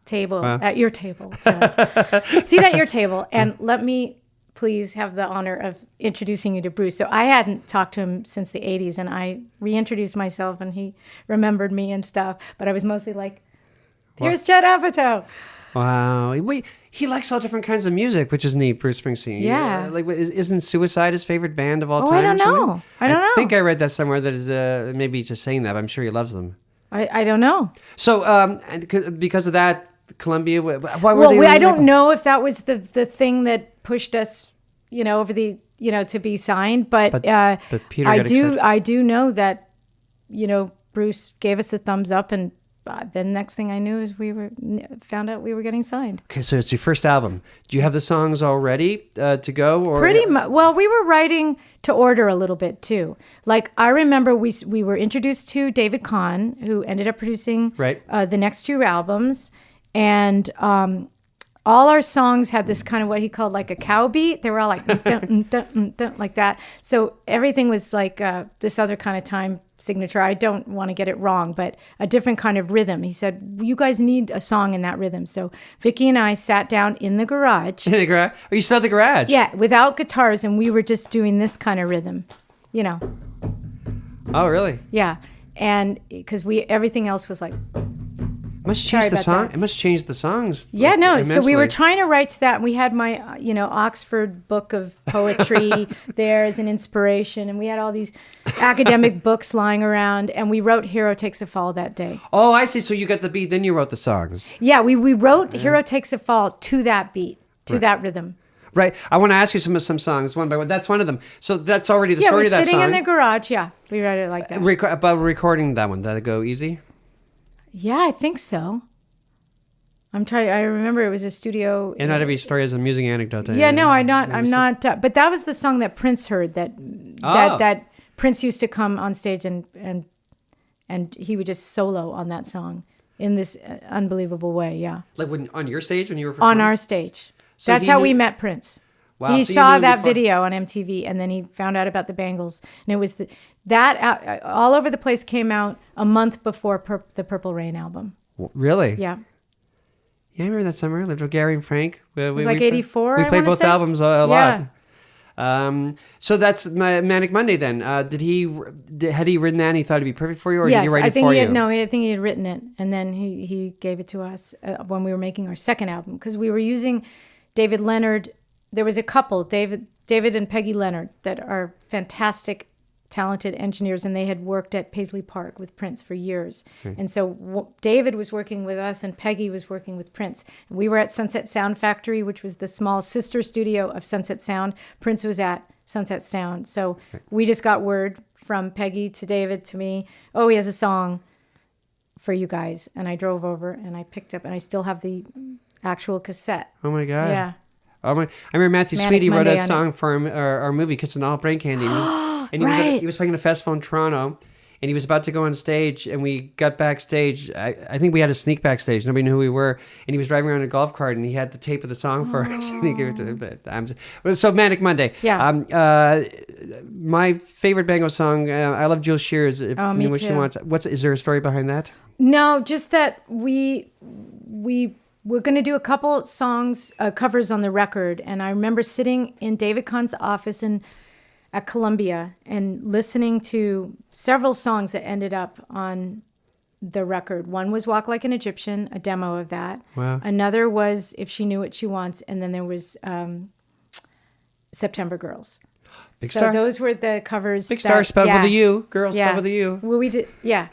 table, at your table, Judd. Seat at your table, and let me." Please have the honor of introducing you to Bruce. So I hadn't talked to him since the 80s, and I reintroduced myself, and he remembered me and stuff. But I was mostly like, here's Judd Apatow. Wow. He likes all different kinds of music, which is neat, Bruce Springsteen. Yeah. Like, isn't Suicide his favorite band of all Oh, time? I or don't something? know. I don't know. I think I read that somewhere that is maybe he's just saying that, but I'm sure he loves them. I don't know. So because of that, Columbia, why were Well, they... I don't know if that was the thing that pushed us, over the, to be signed. But Peter I got accepted. I do know that, Bruce gave us the thumbs up, and the next thing I knew is found out we were getting signed. Okay, so it's your first album. Do you have the songs all ready to go? Or Pretty much. Well, we were writing to order a little bit too. Like I remember we were introduced to David Kahn, who ended up producing Right. the next two albums, and all our songs had this kind of what he called like a cow beat. They were all like dun, dun, dun, dun, like that. So everything was like this other kind of time signature. I don't want to get it wrong, but a different kind of rhythm. He said, you guys need a song in that rhythm. So Vicky and I sat down in the garage. In the garage? Oh, you still had the garage? Yeah, without guitars, and we were just doing this kind of rhythm, you know. Oh, really? Yeah, and because everything else was like, Must Sorry change the about song. that. It must change the songs. yeah, no. So we were immensely. trying to write to that, and we had my, Oxford book of poetry there as an inspiration, and we had all these academic books lying around, and we wrote "Hero Takes a Fall" that day. Oh, I see. So you got the beat, then you wrote the songs. Yeah, we wrote "Hero Takes a Fall" to that beat, to that rhythm. Right. I want to ask you some songs one by one. That's one of them. So that's already the Yeah, story we're of that sitting song. in the garage. Yeah, we wrote it like that. About recording that one. Did it go easy? Yeah, I think so. I remember it was a studio. And not every story has a amusing anecdote. Yeah, no, I'm not. But that was the song that Prince heard. That Prince used to come on stage and he would just solo on that song in this unbelievable way. Yeah, Like on your stage when you were performing? on our stage. So That's he how knew- we met Prince. Wow, He so you saw knew him that before- video on MTV, and then he found out about the Bangles, and it was that all over the place came out a month before the Purple Rain album. Really? Yeah. Yeah, I remember that summer. I lived with Gary and Frank. It was like 84, We I played wanna both say. albums a Yeah. lot. So that's my Manic Monday then. Had he written that and he thought it'd be perfect for you, or did he Yes, write I it think for he you? had, no, I think he had written it, and then he gave it to us when we were making our second album, because we were using David Leonard. There was a couple, David and Peggy Leonard, that are fantastic, talented engineers, and they had worked at Paisley Park with Prince for years. And so David was working with us, and Peggy was working with Prince. And we were at Sunset Sound Factory, which was the small sister studio of Sunset Sound. Prince was at Sunset Sound. So we just got word from Peggy to David to me, oh, he has a song for you guys. And I drove over and I picked up, and I still have the actual cassette. Oh my God. Yeah. Oh my! I remember Matthew Manic Sweetie wrote Monday a on song for our movie "Kids and All Brain Candy," and Right. he was playing a festival in Toronto, and he was about to go on stage, and we got backstage. I think we had to sneak backstage. Nobody knew who we were, and he was driving around in a golf cart, and he had the tape of the song for us, and he gave it to him. So Manic Monday. Yeah. My favorite Bangles song. I love Jill Shears. If Oh, You me Know What She too. Wants. Is there a story behind that? No, just that we're going to do a couple songs, covers on the record. And I remember sitting in David Kahn's office at Columbia and listening to several songs that ended up on the record. One was Walk Like an Egyptian, a demo of that. Wow. Another was If She Knew What She Wants. And then there was September Girls. Big So Star. those were the covers. Big Star spelled with a U. Girl Yeah. spelled with a U. Well, we did. Yeah,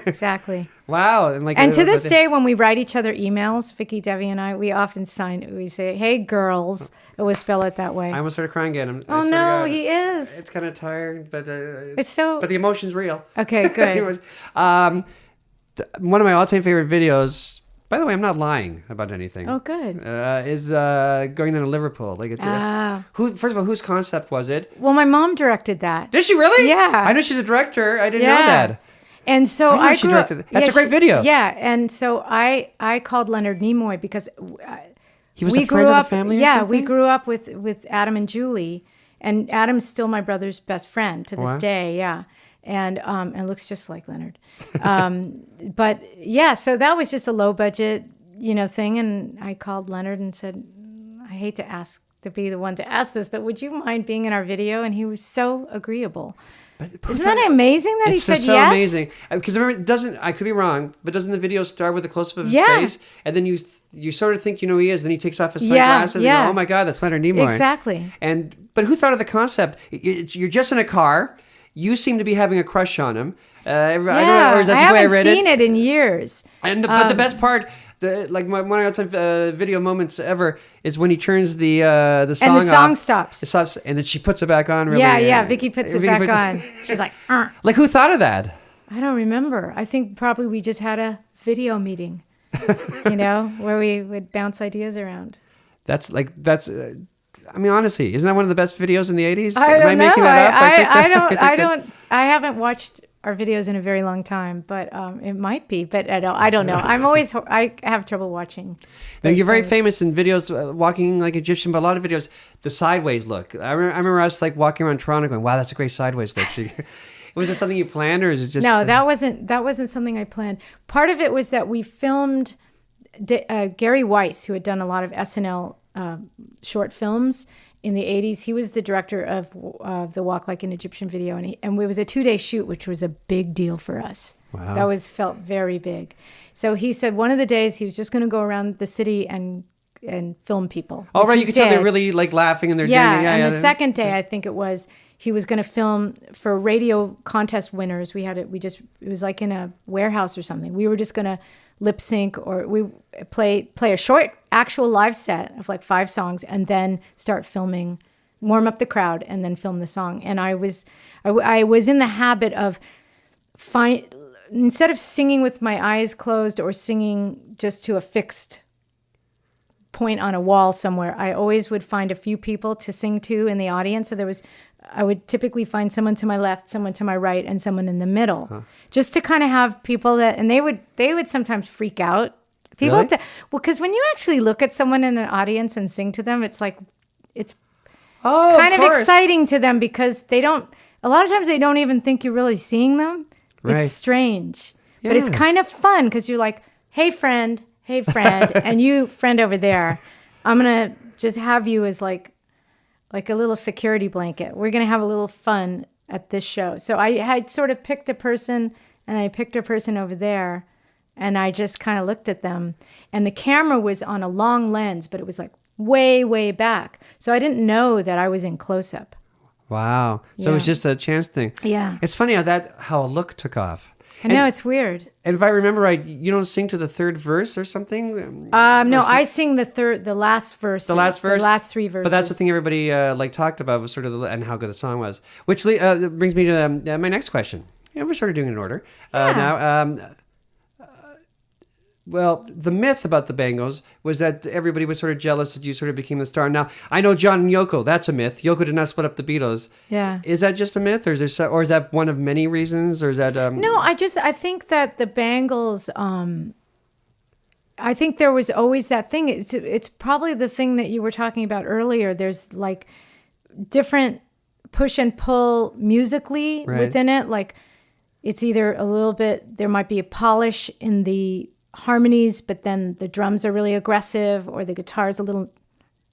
exactly. Wow. And to this day, when we write each other emails, Vicky, Debbie, and I, we often we say, "Hey, girls," we spell it that way. I almost started crying again. Oh no, he is. It's kind of tired, but It's so. but the emotion's real. Okay, good. Anyways, one of my all-time favorite videos. By the way, I'm not lying about anything. Oh, good. Is going down to Liverpool. Like it's Ah. first of all, whose concept was it? Well, my mom directed that. Did she really? Yeah. I know she's a director. I didn't know Yeah. that. And so I didn't know I she grew up. directed that. That's a great video. Yeah, and so I called Leonard Nimoy because He was we a friend grew of up. the family. Or Yeah, something? we grew up with Adam and Julie, and Adam's still my brother's best friend to this Wow. day. Yeah, and looks just like Leonard. But yeah, so that was just a low budget, thing, and I called Leonard and said, I hate to be the one to ask this, but would you mind being in our video? And he was so agreeable. Isn't that amazing that he said so yes? amazing. Because remember, it doesn't. I could be wrong, but doesn't the video start with a close up of his Yeah. face, and then you sort of think you know who he is, then he takes off his Yeah, sunglasses, and yeah. you go, oh my God, that's Leonard Nimoy. Exactly. But who thought of the concept? You're just in a car. You seem to be having a crush on him. I don't know, or is that just the way I haven't read seen it? it in years. But the best part, one of my all-time video moments ever is when he turns the song And the song off. stops. It stops, and then she puts it back on. Really, Yeah, Vicky puts it Vicky back puts on. She's like, Like, who thought of that? I don't remember. I think probably we just had a video meeting, where we would bounce ideas around. I mean, honestly, isn't that one of the best videos in the 80s? I don't Am I know. making that up? I haven't watched our videos in a very long time, but it might be. But I don't know. I have trouble watching. Now, those you're very things. famous in videos walking like Egyptian, but a lot of videos, the sideways look. I remember us like walking around Toronto going, wow, that's a great sideways look. Was it something you planned, or is it just... No, that wasn't something I planned. Part of it was that we filmed Gary Weiss, who had done a lot of SNL short films in the 80s. He was the director of the Walk Like an Egyptian video, and it was a 2-day shoot, which was a big deal for us. Wow. That felt very big. So he said one of the days he was just going to go around the city and film people. Oh, which right, he you could tell did. they're really like laughing and they're Yeah, doing it. and the second day, I think it was, he was going to film for radio contest winners. It was like in a warehouse or something. We were just going to lip sync, or we play a short actual live set of like 5 songs and then start filming, warm up the crowd and then film the song. And I was in the habit of instead of singing with my eyes closed or singing just to a fixed point on a wall somewhere, I always would find a few people to sing to in the audience. So I would typically find someone to my left, someone to my right, and someone in the middle, just to kind of have people and they would sometimes freak out. People, Really? because when you actually look at someone in the audience and sing to them, it's like, it's Oh, kind of course. exciting to them because a lot of times they don't even think you're really seeing them. Right. It's strange, but it's Yeah. kind of fun because you're like, hey friend, and you friend over there, I'm going to just have you as like a little security blanket. We're going to have a little fun at this show. So I had sort of picked a person, and I picked a person over there, and I just kind of looked at them, and the camera was on a long lens, but it was like way, way back. So I didn't know that I was in close up. Wow. So it was Yeah. just a chance thing. Yeah. It's funny how a look took off. I know, it's weird. And if I remember right, you don't sing to the third verse or something? No, I sing the last verse. The last verse? The last 3 verses. But that's the thing everybody talked about, was sort of and how good the song was. Which brings me to my next question. Yeah, we're sort of doing it in order now. Well, the myth about the Bangles was that everybody was sort of jealous that you sort of became the star. Now, I know John and Yoko, that's a myth. Yoko did not split up the Beatles. Yeah. Is that just a myth, or is that one of many reasons, or is that... No, I think that the Bangles, I think there was always that thing. It's probably the thing that you were talking about earlier. There's like different push and pull musically Right. within it. Like it's either a little bit, there might be a polish in the harmonies, but then the drums are really aggressive, or the guitar's a little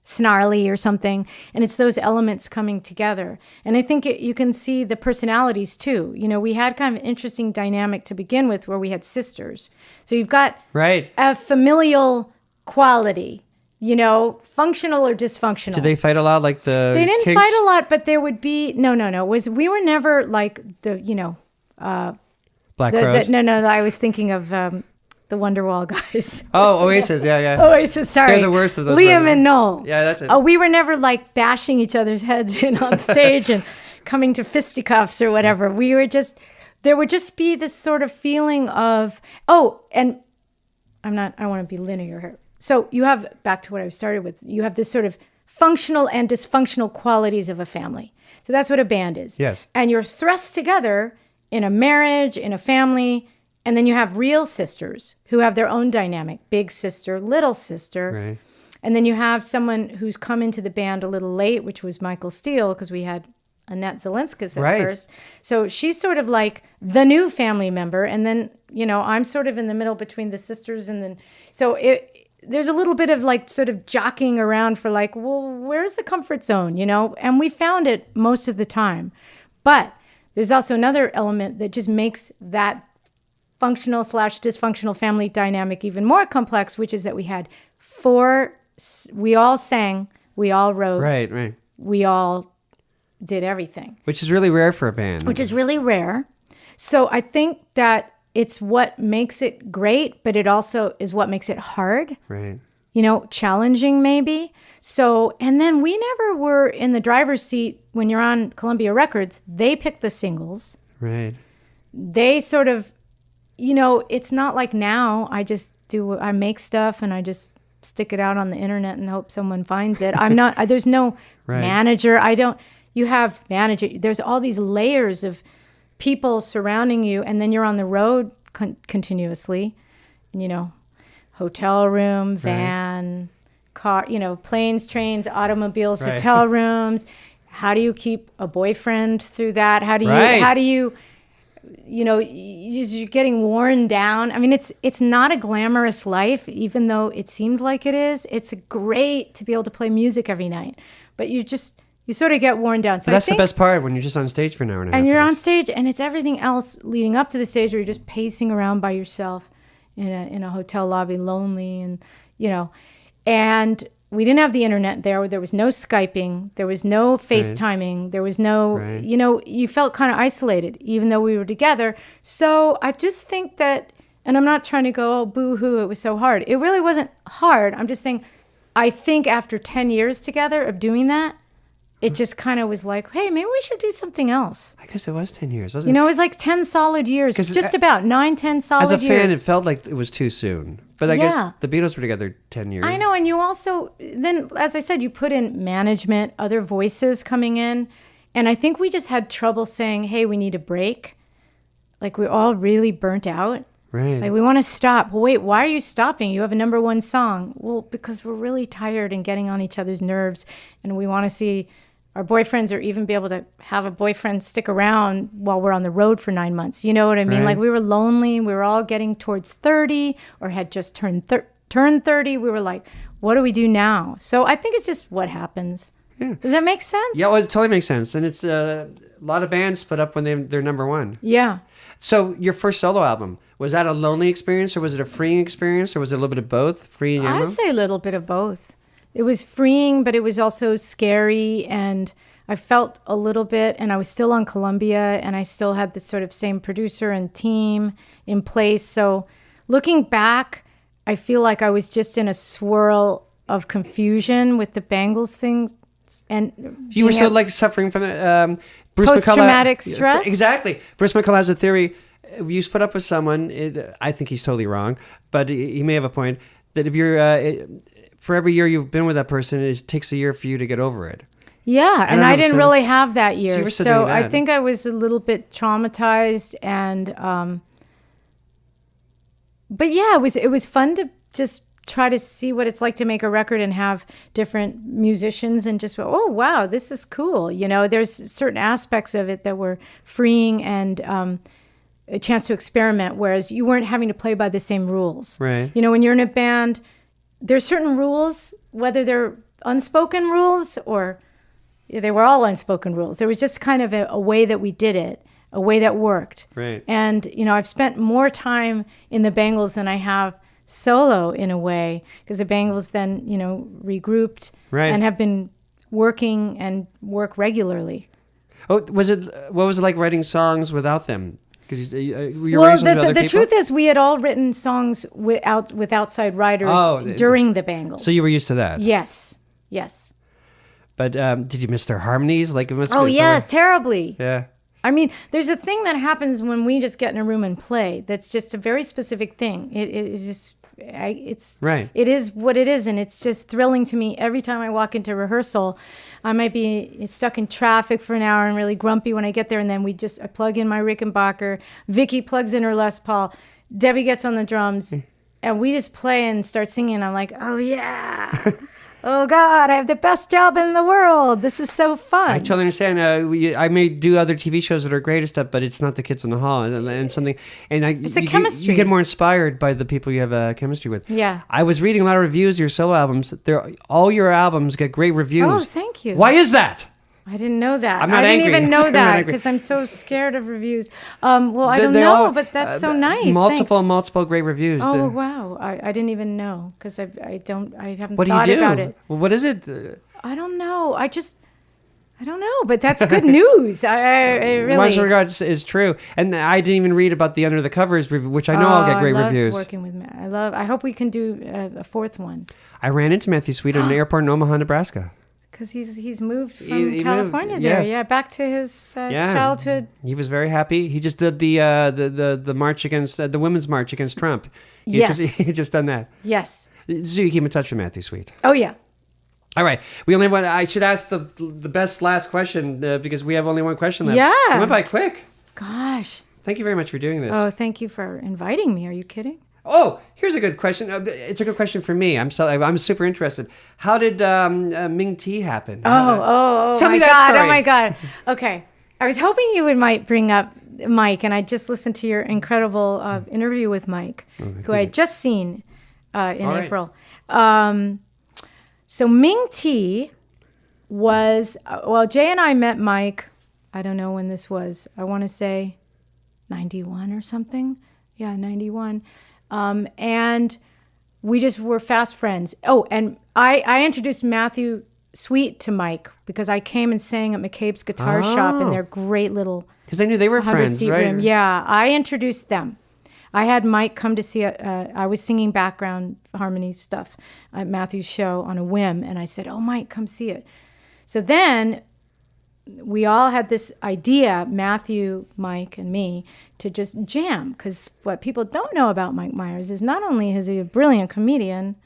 snarly or something. And it's those elements coming together. And I think you can see the personalities too. You know, we had kind of an interesting dynamic to begin with where we had sisters. So you've got Right. a familial quality, you know, functional or dysfunctional. Did they fight a lot, like the They didn't Kinks? fight a lot, but there would be, no. We were never like Black Crowes? I was thinking of the Wonderwall guys. Oh, Oasis, yeah. Oasis, sorry. They're the worst of those Liam ones. and Noel. Yeah, that's it. Oh, we were never like bashing each other's heads in on stage and coming to fisticuffs or whatever. We were just, there would just be this sort of feeling of, and I want to be linear here. So you have, back to what I started with, you have this sort of functional and dysfunctional qualities of a family. So that's what a band is. Yes. And you're thrust together in a marriage, in a family, and then you have real sisters who have their own dynamic, big sister, little sister. Right. And then you have someone who's come into the band a little late, which was Michael Steele, because we had Annette Zelinskas at Right. first. So she's sort of like the new family member. And then, you know, I'm sort of in the middle between the sisters. And then, so there's a little bit of like sort of jockeying around for like, well, where's the comfort zone, you know? And we found it most of the time. But there's also another element that just makes that functional / dysfunctional family dynamic even more complex, which is that we had we all sang, we all wrote, Right. we all did everything. Which is really rare for a band. Which is really rare. So I think that it's what makes it great, but it also is what makes it hard, Right. you know, challenging maybe. So, and then we never were in the driver's seat when you're on Columbia Records. They pick the singles. Right. They sort of, you know, it's not like now I make stuff and I just stick it out on the internet and hope someone finds it. There's no Right. manager. You have manager. There's all these layers of people surrounding you, and then you're on the road continuously, hotel room, van, car, planes, trains, automobiles, hotel rooms. How do you keep a boyfriend through that? How do you you're getting worn down. I mean, it's not a glamorous life, even though it seems like it is. It's great to be able to play music every night, but you sort of get worn down. So that's the best part, when you're just on stage for an hour and a half. And you're on stage, and it's everything else leading up to the stage where you're just pacing around by yourself in a hotel lobby, lonely, and and we didn't have the internet there. There was no Skyping. There was no FaceTiming. There was no, you felt kind of isolated, even though we were together. So I just think that, and I'm not trying to go, oh, boo-hoo, it was so hard. It really wasn't hard. I'm just saying, I think after 10 years together of doing that, it just kind of was like, hey, maybe we should do something else. I guess it was 10 years, wasn't it? It was like 10 solid years, just about 9, 10 solid years. As a fan, it felt like it was too soon. But I guess the Beatles were together 10 years. I know, and you also, then, as I said, you put in management, other voices coming in, and I think we just had trouble saying, hey, we need a break. Like, we're all really burnt out. Right. Like, we want to stop. Well, wait, why are you stopping? You have a number one song. Well, because we're really tired and getting on each other's nerves, and we want to see our boyfriends, or even be able to have a boyfriend stick around while we're on the road for 9 months. You know what I mean? Right. Like, we were lonely. We were all getting towards 30 or had just turned 30. We were like, what do we do now? So I think it's just what happens. Yeah. Does that make sense? Yeah, well, it totally makes sense. And it's a lot of bands split up when they're number one. Yeah. So your first solo album, was that a lonely experience, or was it a freeing experience, or was it a little bit of both? Free and I'd say a little bit of both. It was freeing, but it was also scary, and I felt a little bit, and I was still on Columbia, and I still had the sort of same producer and team in place. So looking back, I feel like I was just in a swirl of confusion with the Bangles things. And you were so like suffering from Bruce post-traumatic stress? Exactly. Bruce McCullough has a theory. You put up with someone, I think he's totally wrong, but he may have a point, that if you're... for every year you've been with that person, it takes a year for you to get over it. Yeah, and I didn't really have that year. So I think I was a little bit traumatized, and but yeah, it was fun to just try to see what it's like to make a record and have different musicians, and just, oh wow, this is cool. There's certain aspects of it that were freeing and a chance to experiment, whereas you weren't having to play by the same rules. Right. When you're in a band, there's certain rules, whether they're unspoken rules or they were all unspoken rules. There was just kind of a way that we did it, a way that worked. Right. And, I've spent more time in the Bangles than I have solo in a way, because the Bangles then, regrouped and have been working and work regularly. Oh, what was it like writing songs without them? Because the truth is, we had all written songs with outside writers during the Bangles. So you were used to that. Yes. But did you miss their harmonies? Terribly. Yeah. I mean, there's a thing that happens when we just get in a room and play. That's just a very specific thing. It is what it is, and it's just thrilling to me every time I walk into rehearsal. I might be stuck in traffic for an hour and really grumpy when I get there, and then I plug in my Rickenbacker, Vicky plugs in her Les Paul, Debbie gets on the drums, and we just play and start singing. I'm like, oh yeah. Oh God, I have the best job in the world. This is so fun. I totally understand. I may do other TV shows that are great and stuff, but it's not the Kids in the Hall and something. And it's a chemistry. You get more inspired by the people you have chemistry with. Yeah. I was reading a lot of reviews of your solo albums. All your albums get great reviews. Oh, thank you. Why is that? I didn't know that. I'm not angry. I didn't even know that because I'm so scared of reviews. Well, I don't know, but that's so nice. Multiple great reviews. Oh, wow. I didn't even know because I haven't what thought do you do? About it. Well, what is it? I don't know. I don't know, but that's good news. I really. Much regards is true, and I didn't even read about the Under the Covers review, which I know I'll get great reviews. Working with Matt. I hope we can do a fourth one. I ran into Matthew Sweet at an airport in Omaha, Nebraska. Because he's moved from California moved, there, yes. Yeah, back to his childhood. He was very happy. He just did the march against the women's march against Trump. He just done that. Yes. So you keep in touch with Matthew Sweet. Oh yeah. All right. We only have one. I should ask the best last question because we have only one question left. Yeah. It went by quick. Gosh. Thank you very much for doing this. Oh, thank you for inviting me. Are you kidding? Oh, here's a good question. It's a good question for me. I'm super interested. How did Ming T happen? Tell me that story. Oh my God. Okay. I was hoping you might bring up Mike, and I just listened to your incredible interview with Mike, who I had just seen in April. So Ming T was, Jay and I met Mike, I don't know when this was. I want to say 91 or something. Yeah, 91. And we just were fast friends. Oh, and I introduced Matthew Sweet to Mike because I came and sang at McCabe's Guitar Shop in their great little... Because I knew they were friends, right? Room. Yeah, I introduced them. I had Mike come to see I was singing background harmony stuff at Matthew's show on a whim, and I said, "Oh, Mike, come see it." So then we all had this idea, Matthew, Mike, and me, to just jam. Because what people don't know about Mike Myers is not only is he a brilliant comedian,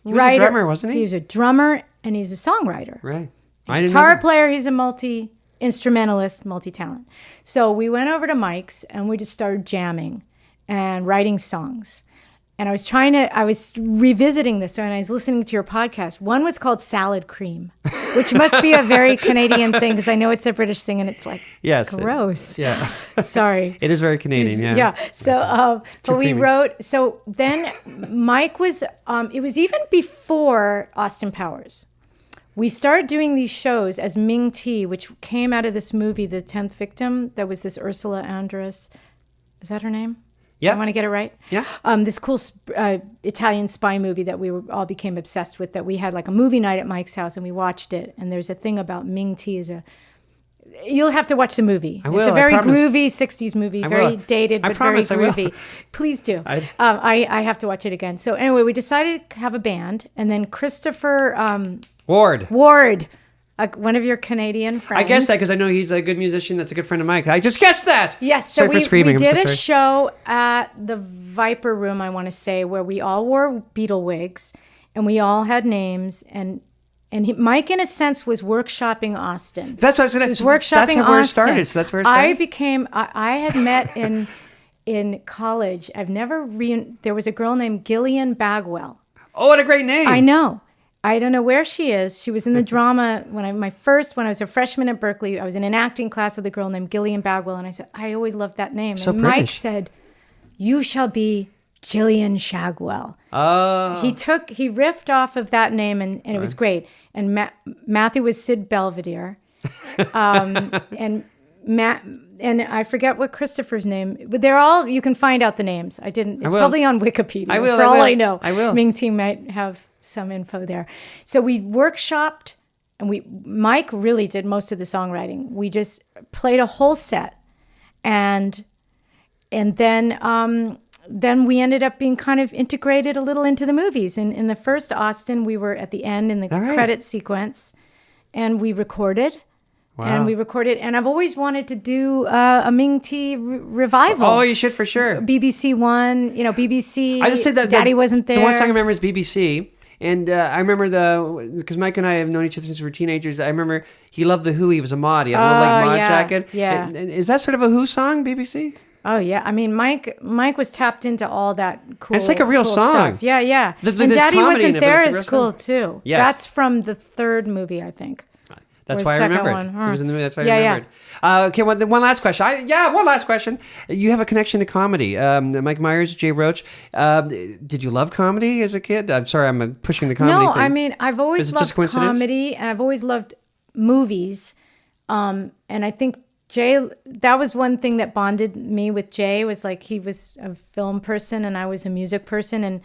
he was a drummer, wasn't he? He was a drummer, and he's a songwriter. Right. A guitar player, he's a multi-instrumentalist, multi-talent. So we went over to Mike's, and we just started jamming and writing songs. And I was revisiting this, and I was listening to your podcast. One was called Salad Cream, which must be a very Canadian thing, because I know it's a British thing, and it's like, gross. Yeah. Sorry. It is very Canadian, yeah. Yeah. So, but we wrote, so then Mike was, it was even before Austin Powers. We started doing these shows as Ming T, which came out of this movie, The 10th Victim. That was this Ursula Andress. Is that her name? Yeah. I want to get it right? Yeah. This cool Italian spy movie that we all became obsessed with, that we had like a movie night at Mike's house and we watched it. And there's a thing about Ming T you'll have to watch the movie. I will, it's a very I promise. groovy 60s movie, very dated, but very groovy. Please do. I have to watch it again. So anyway, we decided to have a band, and then Christopher Ward, one of your Canadian friends. I guessed that because I know he's a good musician that's a good friend of mine. I just guessed that. Yes. Sorry for screaming. We did a show at the Viper Room, I want to say, where we all wore Beatle wigs, and we all had names, and Mike, in a sense, was workshopping Austin. That's what I was going to say. Workshopping That's where Austin. it started. So that's where it started. I had met in college. There was a girl named Gillian Bagwell. Oh, what a great name. I know. I don't know where she is. She was in the drama when I was a freshman at Berkeley. I was in an acting class with a girl named Gillian Bagwell, and I said, I always loved that name. So and British. Mike said, "You shall be Gillian Shagwell." Oh. He riffed off of that name, and it was great. And Matthew was Sid Belvedere, and I forget what Christopher's name. But they're all, you can find out the names. I didn't. It's probably on Wikipedia. I will. For all I know, I will. Ming Team might have some info there. So we workshopped, and Mike really did most of the songwriting. We just played a whole set, and then we ended up being kind of integrated a little into the movies. And in the first Austin, we were at the end in the credit sequence, and we recorded. Wow. And I've always wanted to do a Ming T revival. Oh, you should for sure. BBC One, BBC. I just said that Daddy wasn't there. The one song I remember is BBC. And I remember because Mike and I have known each other since we were teenagers. I remember he loved the Who. He was a mod. He had a little mod jacket. Yeah. And is that sort of a Who song, BBC? Oh yeah, I mean Mike was tapped into all that cool. It's like a real cool song. Stuff. Yeah. And there's Daddy comedy in Wasn't it, but There it's a is real cool song. too. Yes. That's from the third movie, I think. That's Or why I second remembered. one. It was in the movie. That's why I Yeah, remembered. Okay, one last question. One last question. You have a connection to comedy. Mike Myers, Jay Roach. Did you love comedy as a kid? I'm sorry, I'm pushing the comedy No, thing. I mean I've always loved comedy. And I've always loved movies, and I think Jay. That was one thing that bonded me with Jay, was like he was a film person and I was a music person,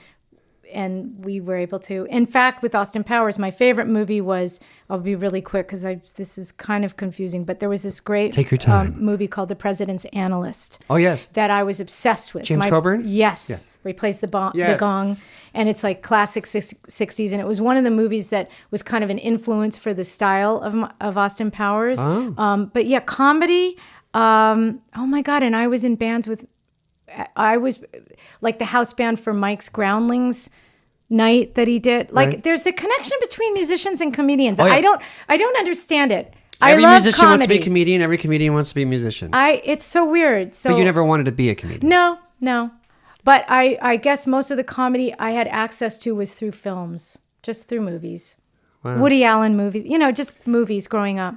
and we were able to. In fact, with Austin Powers, my favorite movie was, I'll be really quick because this is kind of confusing, but there was this great Take your time. Movie called The President's Analyst. Oh, yes. That I was obsessed with. James Coburn? Yes. Where he plays the gong. And it's like classic 60s. And it was one of the movies that was kind of an influence for the style of Austin Powers. Oh. But yeah, comedy. Oh my God. And I was in bands I was like the house band for Mike's Groundlings night that he did. Like there's a connection between musicians and comedians. Oh, yeah. I don't understand it. Every love musician wants to be a comedy. comedian. Every comedian wants to be a musician. It's so weird. So But you never wanted to be a comedian. No. But I guess most of the comedy I had access to was through films, just through movies. Wow. Woody Allen movies, just movies growing up.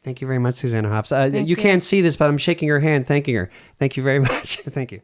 Thank you very much, Susanna Hoffs. You can't see this, but I'm shaking her hand, thanking her. Thank you very much. Thank you.